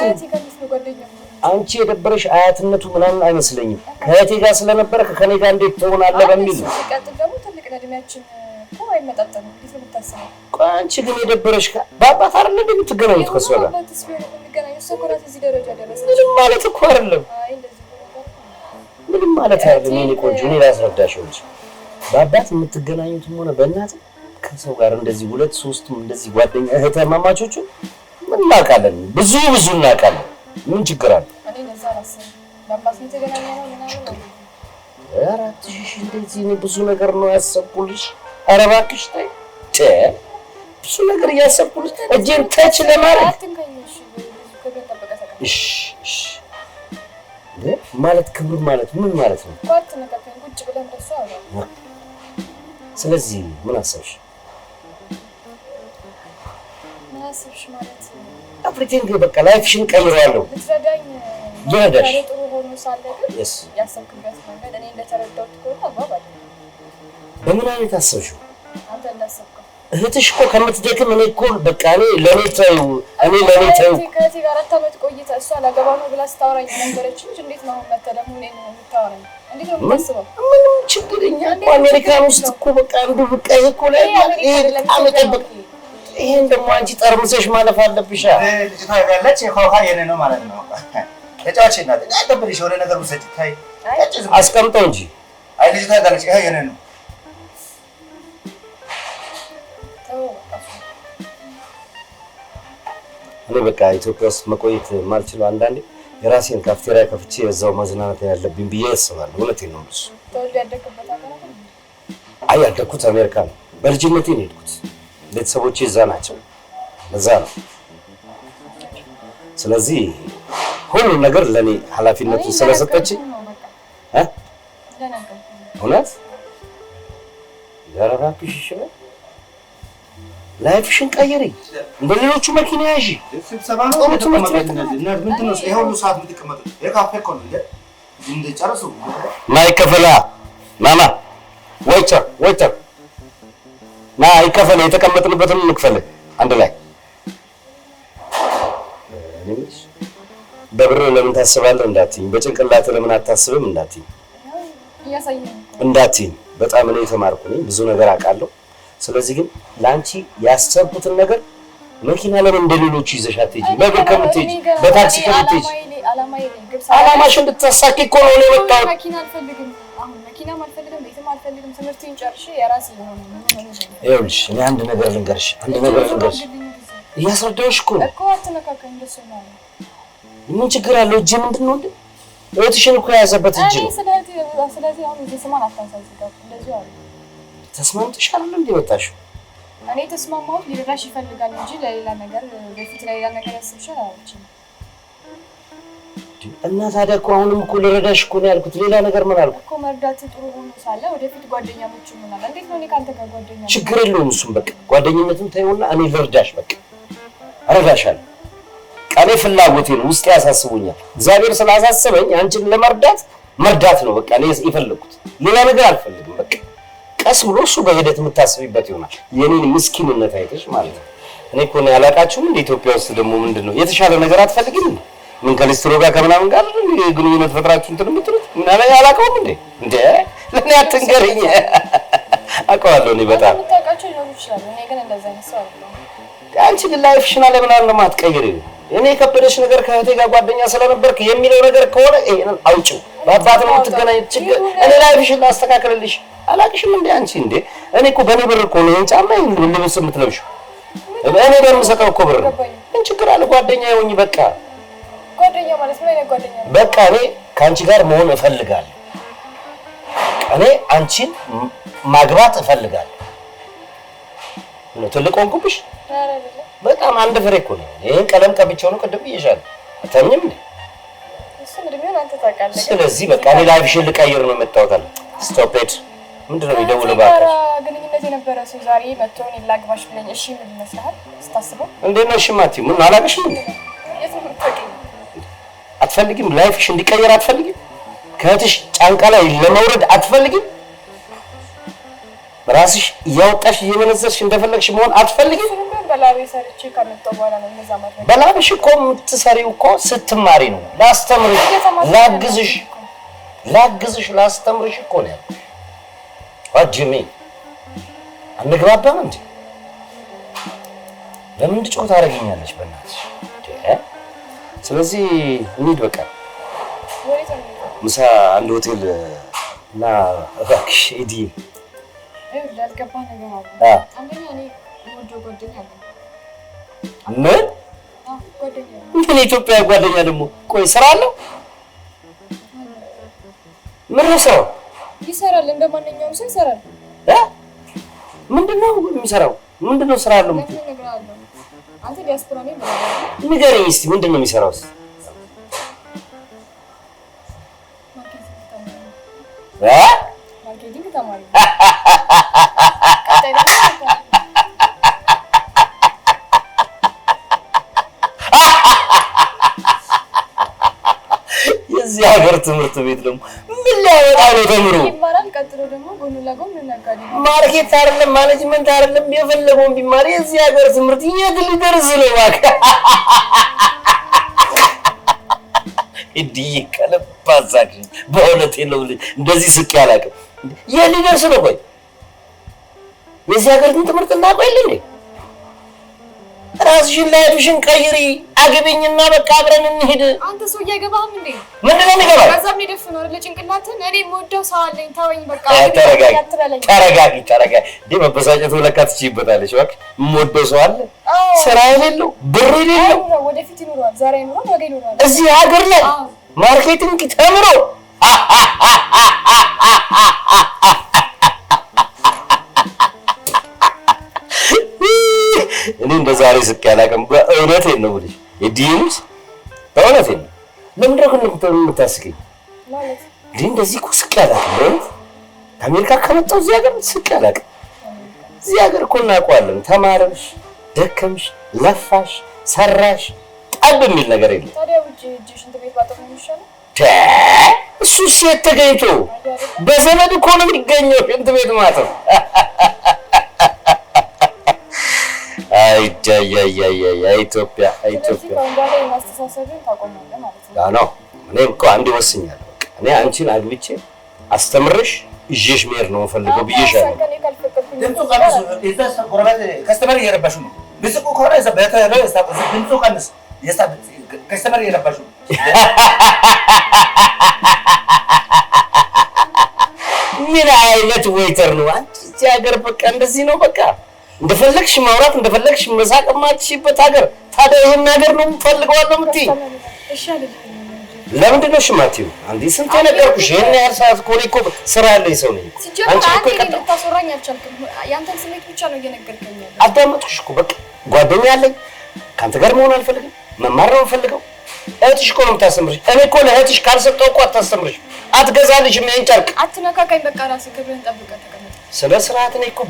አንቺ የደበረሽ አያትነቱ ምናምን አይመስለኝም። ከእህቴ ጋር ስለነበረ ከኔ ጋር እንዴት ትሆናለህ በሚል ነው። ሲቀጥል ደግሞ ትልቅ እድሜያችን እኮ አይመጣጠንም። እንዴት ነው የምታስበው? አንቺ ግን የደበረሽ በአባት አይደል እንዴ የምትገናኙት ከእሷ ጋር? ምንም ማለት እኮ አይደለም። ምንም ማለት አይደለም። የእኔ ቆንጆ እኔ ላስረዳሽ እንጂ በአባት የምትገናኙትም ሆነ በእናት ከሰው ጋር እንደዚህ ሁለት ሶስቱም እንደዚህ ጓደኛ እህትማማቾቹ ምን እናውቃለን? ብዙ እናውቃለን። ምን ችግር አለ? እኔ ለዛ አላሰብም። በአባት የተገናኘነው ምናምን ነው። ኧረ አትሽሽ እንደዚህ እኔ ብዙ ነገር ነው ያሰብኩልሽ። ኧረ እባክሽ ተይ ብዙ ነገር እያሰብኩልሽ እጄን ተች ለማድረግ እሺ ማለት ክብር ማለት ምን ማለት ነው? ቋት ነካከኝ ቁጭ ብለን ደሱ አለ። ስለዚህ ምን አሰብሽ? ምን አሰብሽ ማለት ኤቭሪቲንግ በቃ ላይፍሽን ቀይራለሁ። ልትረዳኝ ይረዳሽ ጥሩ ሆኖ ሳለ ግን ያሰብክበት መንገድ እኔ እንደተረዳሁት ከሆነ አባባል በምን አይነት አሰብሽው? አንተ እንዳሰብከው እህትሽ እኮ ከምትደክም እኔ እኮ በቃ ለኔ ተይው ከእህቴ ጋር 4 ዓመት ቆይታ እሷ ላገባ ነው ብላ ስታወራኝ ነበረች እንጂ እንዴት ነው መተህ ደግሞ እኔን የምታወራኝ? እንዴት ነው የምታስበው? ምንም ችግር እኛ እኮ አሜሪካን ውስጥ እኮ በቃ አንዱ በቃ ይሄ እኮ ላይ በጣም ይጠብቅ። ይሄን ደግሞ አንቺ ጠርምሰሽ ማለፍ አለብሽ። ልጅቷ ያለች የኮካ የኔ ነው ማለት ነው። ተጫዋች ናት። አቀብልሽ የሆነ ነገር ውሰጂ ታይ አስቀምጠው እንጂ አይ ልጅቷ ያለች ይሄ የኔ ነው። እኔ በቃ ኢትዮጵያ ውስጥ መቆየት ማልችለው አንዳንዴ የራሴን ካፍቴሪያ ከፍቼ እዛው መዝናናት ያለብኝ ብዬ አስባለሁ። እውነቴን ነው እሱ። አይ ያደግኩት አሜሪካ ነው። በልጅነቴ ነው የሄድኩት። ቤተሰቦቼ እዛ ናቸው። እዛ ነው። ስለዚህ ሁሉ ነገር ለኔ ኃላፊነቱን ስለሰጠችኝ እውነት ያረጋግሽ ይችላል። ላይፍሽን ቀይሪ። እንደሌሎቹ መኪና ያዢ። ስብሰባ ነው ምንድን ነው ይሄ ሁሉ ሰዓት የምትቀመጡት? የካፌ እኮ ነው እንደ ጨርሱ ማይከፈላ ማማ ወይተር ና ይከፈል። የተቀመጥንበትን እንክፈል አንድ ላይ። በብር ለምን ታስባለህ እንዳትይኝ፣ በጭንቅላት ለምን አታስብም እንዳትይኝ በጣም እኔ የተማርኩ ነኝ፣ ብዙ ነገር አውቃለሁ። ስለዚህ ግን ላንቺ ያሰብኩትን ነገር መኪና ለምን እንደሌሎቹ ይዘሽ አትሄጂም? በእግር ከምትሄጂ በታክሲ ከምትሄጂ አላማሽ እንድታሳኪ እኮ ነው እኔ የመጣሁት። መኪና አልፈልግም፣ አሁን መኪናም አልፈልግም፣ ቤትም አልፈልግም። ትምህርቴን ጨርሼ የራሴ የሆነ ይኸውልሽ፣ እኔ አንድ ነገር ልንገርሽ እያስረዳሁሽ እኮ ነው። አትነካከኝ። እንደሱ ነው። ምን ችግር አለው? እጅ ምንድን ነው እንዴ? እህትሽን እኮ የያዘበት እጅ ነው። ስለዚህ አሁን እዚህ ስሟን አታሳዝጋው። እንደዚህ አለ። ተስማምተሻል እንዴ ወጣሽው? እኔ ተስማማሁት። ሊረዳሽ ይፈልጋል እንጂ ለሌላ ነገር በፊት ለሌላ ነገር ያስብሻል አላችኝ። እና ታዲያ እኮ አሁንም እኮ ልረዳሽ እኮ ነው ያልኩት። ሌላ ነገር ምን አልኩ እኮ? መርዳት ጥሩ ሆኖ ሳለ ወደፊት ጓደኛሞች ይሆናል። እንዴት ነው እኔ ካንተ ጋር ጓደኛ? ችግር የለውም እሱም በቃ ጓደኝነቱን ተይውና እኔ ልርዳሽ። በቃ እረዳሻለሁ። ቀኔ ፍላጎቴ ነው፣ ውስጤ ያሳስቡኛል። እግዚአብሔር ስላሳሰበኝ አንቺን መርዳት ነው በቃ እኔ የፈለኩት። ሌላ ነገር አልፈልግም። በቃ ቀስ ብሎ እሱ በሂደት የምታስቢበት ይሆናል። የኔን ምስኪንነት አይተሽ ማለት ነው። እኔ እኮ ነው ያላቃችሁም እንደ ኢትዮጵያ ውስጥ ደግሞ ምንድነው የተሻለ ነገር አትፈልጊም? ምን ከሊስትሮ ጋር ከምናምን ጋር ግንኙነት ፈጥራችሁ እንትን የምትሉት ምን አለ ያላቀውም እንዴ ለኔ አትንገረኝ። አውቀዋለሁ እኔ በጣም የምታውቃቸው ሊኖሩ ይችላሉ። እኔ ግን እንደዛ አይነት ሰው አይደለሁም። አንቺ ግን ላይፍሽን ለምን አትቀይሪው? እኔ የከበደሽ ነገር ከእህቴ ጋር ጓደኛ ስለነበርክ የሚለው ነገር ከሆነ ይሄንን አውጪው። በአባት ነው የምትገናኙት ችግር እኔ ላይፍሽን ላስተካክልልሽ አላቅሽም እንዴ አንቺ እንዴ? እኔ እኮ በኔ ብር እኮ ነው ይሄን ጫማ ልብስ የምትለብሺው። እኔ በምሰጠው እኮ ብር ነው። ምን ችግር አለ? ጓደኛ ይሁኝ በቃ። ጓደኛ ማለት ምን አይነት ጓደኛ ነው? በቃ እኔ ከአንቺ ጋር መሆን እፈልጋለሁ። እኔ አንቺን ማግባት እፈልጋለሁ። ነው ትልቅ ሆንኩብሽ? በጣም አንድ ፍሬ እኮ ነው። ይሄን ቀለም ቀብቼው ነው ቅድም ብዬሻለሁ። አታምኝም እንዴ? እሱ ምንድነው አንተ ታውቃለህ። ስለዚህ በቃ እኔ ላይፍሽን ልቀይር ነው የመጣሁት አለ። ስቶፕ ኢት። ምንድነው የሚደውለው? ባካሽ ግንኙነት የነበረ ሰው ዛሬ መጥቶ እኔን ላግባሽ ብለኝ እሺ ምን ይመስልሃል? ስታስበው እንዴት ነው እሺ ማቲው? ምን አላቅሽም እንዴ? አትፈልጊም? ላይፍሽ እንዲቀየር አትፈልጊም? ከእህትሽ ጫንቃ ላይ ለመውረድ አትፈልጊም? ራስሽ እያወጣሽ እየመነዘርሽ እንደፈለግሽ መሆን አትፈልጊም? በላቤ ሰርቼ ከመጣሁ በኋላ ነው እንደዛ ማለት። በላብሽ እኮ የምትሰሪው እኮ ስትማሪ ነው። ላስተምርሽ፣ ላስተምርሽ እኮ ነው ያልኩሽ። ዋጅሜ አንግባባም እንዴ? ለምን እንድጮህ ታደርጊኛለሽ? በእናትሽ ስለዚህ እንሂድ በቃ። ምሳ አንድ ሆቴል እና እባክሽ ሂጂ። ያልገባ ነገር አለ። አንደኛ እኔ የምወደው ጓደኛ አለ። ምን ኢትዮጵያ ጓደኛ ደግሞ ቆይ ስራ አለው? ምን ነው ስራው? ይሰራል፣ እንደማንኛውም ሰው ይሰራል። ምንድነው የሚሰራው? ምንድነው ስራ አለው? አንተ ዲያስፖራ ነኝ ማለት ነው። ንገረኝ እስቲ ምንድነው የሚሰራው? ማርኬቲንግ ተማሪ የዚህ ሀገር ትምህርት ቤት ደግሞ ምን ሊያወጣ ነው ተምሮ? ይማራል። ቀጥሎ ደግሞ ጎን ለጎን ነጋዴ ነው። ማርኬት አይደለም ማኔጅመንት አይደለም የፈለገውን ቢማር የዚህ ሀገር ትምህርት የት ሊደርስ ነው? እባክህ እዲህ ከለባዛክ በእውነቴ ነው እንደዚህ ስቄ አላውቅም። የት ሊደርስ ነው? ቆይ የዚህ ሀገር ትምህርት እናውቀው የለ እንዴ? ራስሽን ላይፍሽን ቀይሪ፣ አግቢኝና በቃ አብረን እንሂድ። አንተ ሰው እያገባህም እንዴ? ምንድን ነው የሚገባው? ከዛም ይደፍነው አይደል ጭንቅላትን። እኔ የምወደው ሰው አለኝ፣ ተወኝ በቃ። ተረጋጊ። እንዴ መበሳጨቱ ለካ ትችይበታለሽ። እባክህ የምወደው ሰው አለ፣ ስራ የሌለው ብር የሌለው ወደፊት ይኖረዋል። ዛሬ አይኖርም፣ ነገ ይኖረዋል። እዚህ ሀገር ላይ ማርኬቲንግ ተምሮ እኔ እንደዛሬ ስቄ አላውቅም። በእውነቴን ነው የምልሽ የዲዩስ በእውነቴን ነው። ለምንድን ነው የምታስቂኝ? ማለት እንደዚህ እኮ ስቄ አላውቅም። በእውነት ከአሜሪካ ከመጣሁ እዚህ ሀገር ስቄ አላውቅም። እዚህ ሀገር እኮ እናውቀዋለን። ተማረሽ፣ ደከምሽ፣ ለፋሽ፣ ሰራሽ ጠብ የሚል ነገር የለም። ታዲያ ውጪ ሽንት ቤት ባጠፋ ነው የሚሻለው? እሱ ሴት ተገኝቶ በዘመድ እኮ ነው የሚገኘው ሽንት ቤት ማጠብ። ኢትዮጵያ ነው። እኔ እኮ አንዴ ወስኛለሁ። በቃ እኔ አንቺን አግብቼ አስተምርሽ ይዤሽ መሄድ ነው የምፈልገው ብዬሻለሁ። ከስተመር እየረባሽ ነው። ብጽቁ ከሆነ ድምፁ ቀንስ። ከስተመር እየረባሽ ነው። ምን አይነት ዌይተር ነው አንቺ? እዚህ ሀገር በቃ እንደዚህ ነው። በቃ እንደፈለግሽ ማውራት እንደፈለግሽ መሳቅ የማትችይበት ሀገር። ታዲያ ይሄን ሀገር ነው የምፈልገዋለሁ የምትይኝ? ለምንድን ነው ሽማቲው? አንዴ ስንት ነገርኩሽ። ይሄን ያህል ሰዓት እኮ እኔ እኮ ስራ ያለኝ ሰው ነኝ። አንቺ እኮ ልታስወራኝ አልቻልክም። ያንተን ስሜት ብቻ ነው እየነገርከኝ ያለው። አዳመጥኩሽ እኮ በቃ ጓደኛ አለኝ። ከአንተ ጋር መሆን አልፈልግም። መማር ነው የምፈልገው። እህትሽ እኮ ነው የምታስተምርሽ። እኔ እኮ ለእህትሽ ካልሰጠው እኮ አታስተምርሽ፣ አትገዛልሽም። ይሄን ጨርቅ አትነካካኝ። በቃ ራስህ ክብርህን ጠብቀህ ተቀመጥ። ስለ ስርዓት እኔ እኮ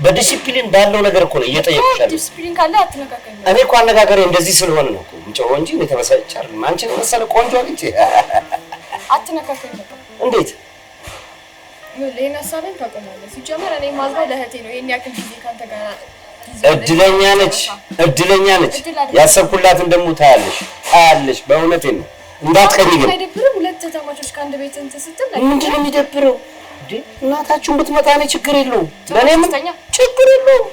በዲሲፕሊን ባለው ነገር እኮ ነው እየጠየቅኩሽ ያለው። ዲሲፕሊን ካለ አትነካካኝ። እኔ እኮ አነጋገሬ እንደዚህ ስለሆነ ነው እኮ የምጮኸው እንጂ እኔ ተበሳጭቼ አይደለም። አንቺን መሰለ ቆንጆ አግኝቼ አትነካካኝ። በቃ እንዴት ይሄን ሀሳብን ታቆማለህ? ሲጀመር እኔ ማዝባ ለእህቴ ነው። ይሄን ያክል ጊዜ ካንተ ጋር እድለኛ ነች። ያሰብኩላትን ደግሞ ታያለሽ። በእውነቴን ነው እንዳትቀኝ። ግን አይደብርም? ሁለት ተማቾች ከአንድ ቤት እንትን ስትል ምንድን ነው የሚደብረው? እናታችሁን ብትመጣ እኔ ችግር የለውም። ለእኔ ምን ችግር የለውም።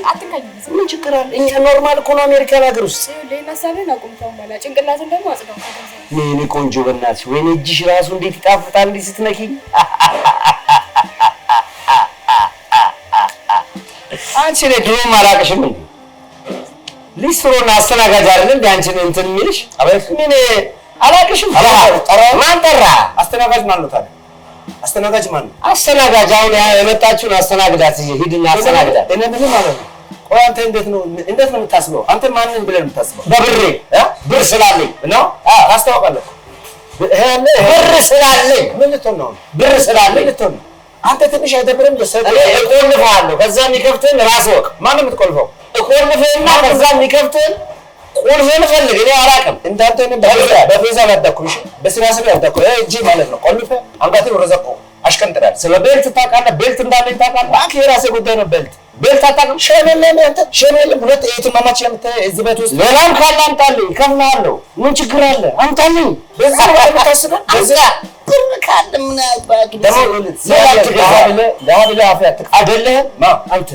አትንካኝ። ምን ችግር አለ? እኛ ኖርማል እኮ ነው አሜሪካን ሀገር ውስጥ። ይሄን ሀሳብን አቁምተው ማለት ጭንቅላትን ደግሞ አጽዳው። እኔ ቆንጆ በእናትሽ ወይኔ እጅሽ ራሱ እንዴት ይጣፍጣል እንዴ ስትነኪኝ። አንቺ ነህ ድሮም አላውቅሽም እንዴ? ሊስትሮና አስተናጋጅ አይደል እንዴ አንቺን እንትን የሚልሽ? ምን አላውቅሽም? ማን ጠራ? አስተናጋጅ ማን ነው ታዲያ? አስተናጋጅ ማን ነው? አስተናጋጅ አሁን የመጣችሁን አስተናግዳት። ሂድና አስተናግዳት። እኔ ምን ማለት ነው? ቆይ አንተ እንዴት ነው የምታስበው? አንተ ማንን ብለህ የምታስበው? በብሬ ብር ስላለኝ ነው። ታስታውቃለህ? ብር ስላለኝ። ምን ልትሆን ነው? ብር ስላለኝ ልትሆን ነው? አንተ ትንሽ አይደብርም? እቆልፍሃለሁ። ከዛ የሚከፍትህን ራስህ ወቅ። ማን ነው የምትቆልፈው? እቆልፍህና ከዛ የሚከፍትህን ቁልፍን ፈልግ። እኔ አላውቅም። እንዳንተ በቪዛ አላደኩም። እሺ በስራ ስራ አላደኩም። እጂ ማለት ነው። ቆልፈ አንጋቴ ወረዘቆ አሽቀንጥራል። ስለ ቤልት ታውቃለህ? ቤልት እንዳለኝ ታውቃለህ? ባክ የራሴ ጉዳይ ነው። ቤልት አታውቅም? ሸመለም አንተ ሸመለም ሁለት እህትማማች እዚህ ቤት ውስጥ ሌላም ካለ አምጣልኝ፣ እከፍልሃለሁ። ምን ችግር አለ? አምጣልኝ። በዚህ ነው የምታስበው? በዚህ ብር ካለ ምን አባክ ደግሞ ለሀብለ አፍያት አይደለህም አንተ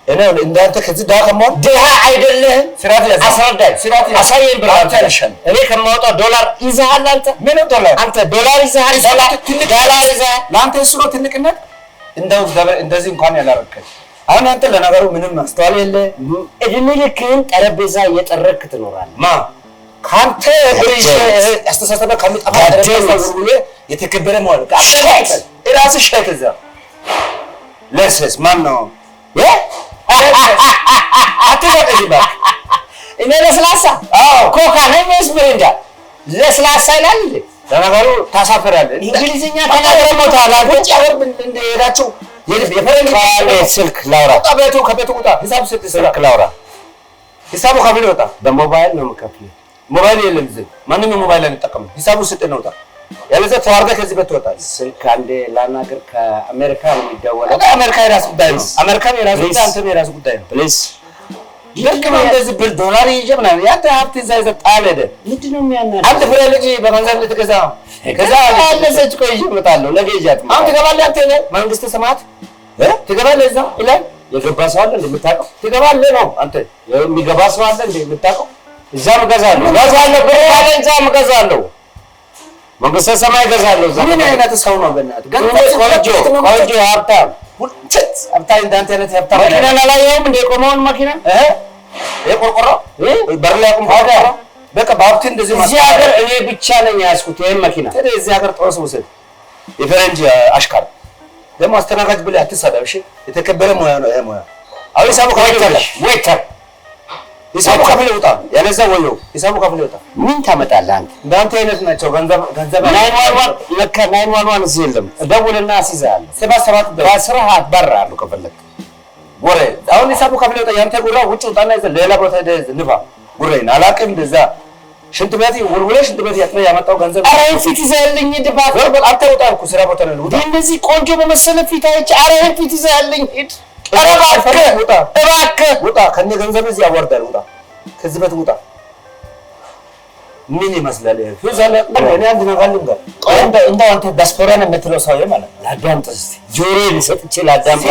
እኔ እንዳንተ ከዚህ ዳር ከመሆን ድሃ አይደለህም። ስራት ያዝ አስረዳኝ። ስራት ያዝ አሳየኝ። ብር አልተነሸን እኔ ከማወጣው ዶላር ይዘሃል አንተ። ምን ዶላር? አንተ ዶላር ይዘሃል። ዶላር ይዘሃል። ለአንተ እሱ ነው ትልቅነት። እንደው እንደዚህ እንኳን ያላረከኝ አሁን አንተ ለነገሩ ምንም ማስተዋል የለ። እድሜ ልክህን ጠረጴዛ እየጠረክ ትኖራለህ። ማ ካንተ ብሪሽ አስተሳሰበ ከሚጠፋ ጠረጴዛ ሁሉ የተከበረ ማለት እራስህ ሸከዛ ለሰስ ማን ነው አትወደድባ እኔ ለስላሳ ኮካ ነኝ ስፕሪንዳ ለስላሳ ይላል። ለነገሩ ታሳፍራለህ። እንግሊዝኛ ተናግረህ ሞታል። አጎጭ አወር እንደ ሄዳችሁ የፈረንጅ ስልክ ላውራ ታበቱ ከቤቱ ወጣ ሂሳብ ስልክ ላውራ ሂሳቡ ከምን ወጣ? በሞባይል ነው የምከፍለው። ሞባይል የለም እዚህ ማንንም ሞባይል አንጠቀም። ሂሳቡ ስጥ ነው ወጣ ያለዛ ተዋርደ ከዚህ ቤት ወጣል። ስልክ አንዴ ላናገር ከአሜሪካ ነው የሚደወለው። አሜሪካ የራስ ጉዳይ ነው። አሜሪካ የራስ ጉዳይ፣ አንተ የራስ ጉዳይ ነው። ፕሊዝ ልክ ነው። እንደዚህ ብር ዶላር ይዤ ምናምን ያንተ ሀብት እዛ ይዘጣል ሄደ። ምንድን ነው የሚያናድድ? አንድ ፍሬ ልጅ በገንዘብ ልትገዛ ከዛ ያለሰች ቆይ ይዤ እመጣለሁ። ነገ ይዣት አሁን ትገባለህ። አንተ መንግስተ ሰማያት ትገባለህ። እዛ ይላል የገባ ሰው አለ እንደምታውቀው ትገባለህ ነው። አንተ የሚገባ ሰው አለ እንደምታውቀው እዛም እገዛለሁ። እገዛለሁ ብር ካለኝ እዛም እገዛለሁ። መንግስተ ሰማይ እገዛለሁ። ምን አይነት ሰው ነው በእናትህ? ቆንጆ ሀብታም ሁለት ሀብታም እንዳንተ አይነት ሀብታም መኪና አላየሁም እንደ ቆመውን መኪና ቆርቆሮ በር ላይ ቆም ቆርቆሮ በቃ በሀብት እንደዚህ ማለት እዚህ ሀገር እኔ ብቻ ነኝ ያዝኩት ይሄን መኪና። እዚህ ሀገር ጦስ ውሰድ የፈረንጅ አሽካር ደግሞ አስተናጋጅ ብለህ አትሳደብ እሺ። የተከበረ ሙያ ነው ይሄ ሙያ። አሁን ሂሳቡ ዌይተር ሂሳቡ ከፍል ይወጣ ያለዛ ወዮ ሂሳቡ ከፍል ይወጣ። ምን ታመጣለህ አንተ? እንዳንተ አይነት ናቸው። ገንዘብ 911 እዚህ የለም። ደውልና አስይዛለሁ። 77 በስራህ አትበራለሁ ከፈለክ ወሬ። አሁን ሂሳቡ ከፍል ይወጣ። ያንተ ጉራ ውጭ ወጣና ይዘህ ሌላ ቦታ ሄደህ ንባ ጉሬን አላውቅም። እንደዛ ሽንት ቤት ወልወለሽ ሽንት ቤት ያጥበህ ያመጣው ገንዘብ አረ ፊት ይዘህልኝ ድባት ወርበል አንተ ወጣ እኮ ስራ ቦታ ነው። እንደዚህ ቆንጆ በመሰለ ፊት አይቼ አረ ፊት ይዘህልኝ ሂድ እባክህ ውጣ። ከእነ ገንዘብ እዚህ ያወርዳል። ውጣ ከዚህ ቤት ውጣ። ምን ይመስላል ይሄ? እኔ አንድ ነገር ልንገርህ። እንደው አንተ ዲያስፖራን የምትለው ሰውዬ ማለት ነው። ላዳምጥ እስኪ ጆሮዬን ሰጥቼ ላዳምጥ።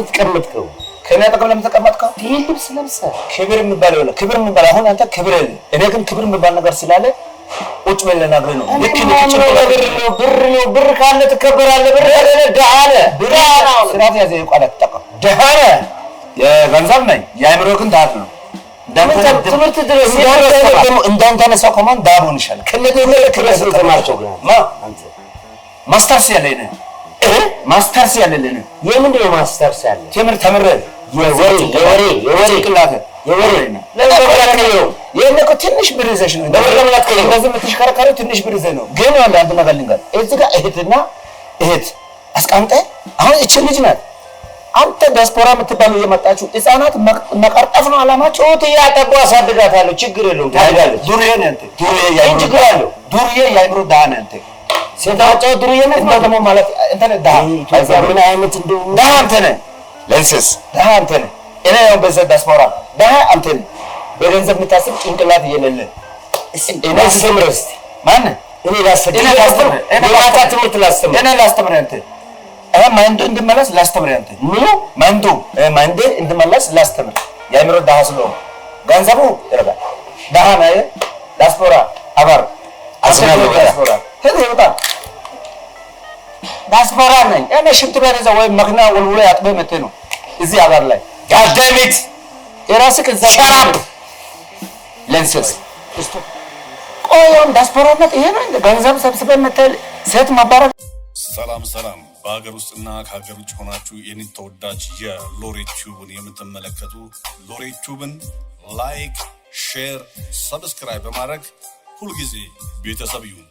ተቀመጥከው ከእኔ አጠገብ ለምን ተቀመጥከው? ይሄ ልብስ ለብሰህ ክብር የሚባለው የለም። ክብር የሚባል አሁን አንተ ክብር የለም። እኔ ግን ክብር የሚባል ነገር ስላለ ቁጭ ብለህ ልነግርህ ነው። ልክ ነው። ብር ካለ ትከበራለህ። ብር ካለ ደሃ ነህ። ስርዓት ያዘ ቃላት ተጠቀም። ደሃ ነህ። የገንዘብ ነኝ። የአእምሮ ግን ደሃ ነው። ትምህርት ድረስ እንዳንተ ሰው ከማን ደሃ ሆን ይሻላል። ክለህ ተማርቸው አንተ ማስተርስ ያለህ ነህ። ማስተርስ ያለህ ነህ። የምንድን ነው ማስተርስ ያለህ? ትምህርት ተምረህ የወሬ ቅላተ የወሬ ነው። ለምን እኮ ትንሽ ብር ይዘሽ ነው እንደዚህ የምትሽከረከረው? ትንሽ ብር ይዘህ ነው። ግን አንድ ነገር ልንገርህ። እዚህ ጋር እህትና እህት አስቀምጠህ አሁን እቺ ልጅ ናት። አንተ ዲያስፖራ የምትባለው እየመጣችሁ ህፃናት መቀርጠፍ ነው አላማቸው። ያጠቁ አሳድጋታለሁ። ችግር የለውም ታድጋለች። ዱርዬ ነህ አንተ። ዱርዬ ችግር አለው። ዱርዬ የአእምሮ ደሃ ነህ አንተ። ሴታቸው ዱርዬ ነህ ደግሞ ማለት እንተ ነህ ደሃ። ምን አይነት እንደው ደሃ አንተ ነህ። ለንስስ ደሃ አንተ ነህ። እኔ ያው በዚህ ዲያስፖራ ደሃ አንተ ነህ። በገንዘብ የምታስብ ጭንቅላት እየሌለህ እኔ አስተምር እስኪ ማነህ? እኔ ላስተምር ትምህርት ላስተምር እኔ ላስተምር አንተ ማንዶ እንድመለስ ላስተምር አንተ ማንዶ እንድመለስ ላስተምር። የአእምሮ ደሃ ስለሆነ ገንዘቡ ይረዳል። ደሃ ነህ። ዲያስፖራ አባር አስናለሁ ዲያስፖራ ይወጣ ዲያስፖራ ነኝ እኔ። ሽንት ቤት እዛ ወይ መኪና ወልውሎ ያጥበህ መጥተህ ነው እዚህ አባር ላይ ጋዳሚት የራስህ ከዛ ሻራፕ ለንሰስ ቆዮም ዲያስፖራነት ይሄ ነው። ገንዘብ ሰብስበህ መጥተህ ሴት ማባረር። ሰላም በሀገር ውስጥና ከሀገር ውጭ ሆናችሁ የኔ ተወዳጅ የሎሬት ቲዩብን የምትመለከቱ ሎሬት ቲዩብን ላይክ፣ ሼር፣ ሰብስክራይብ በማድረግ ሁልጊዜ ቤተሰብ ይሁኑ።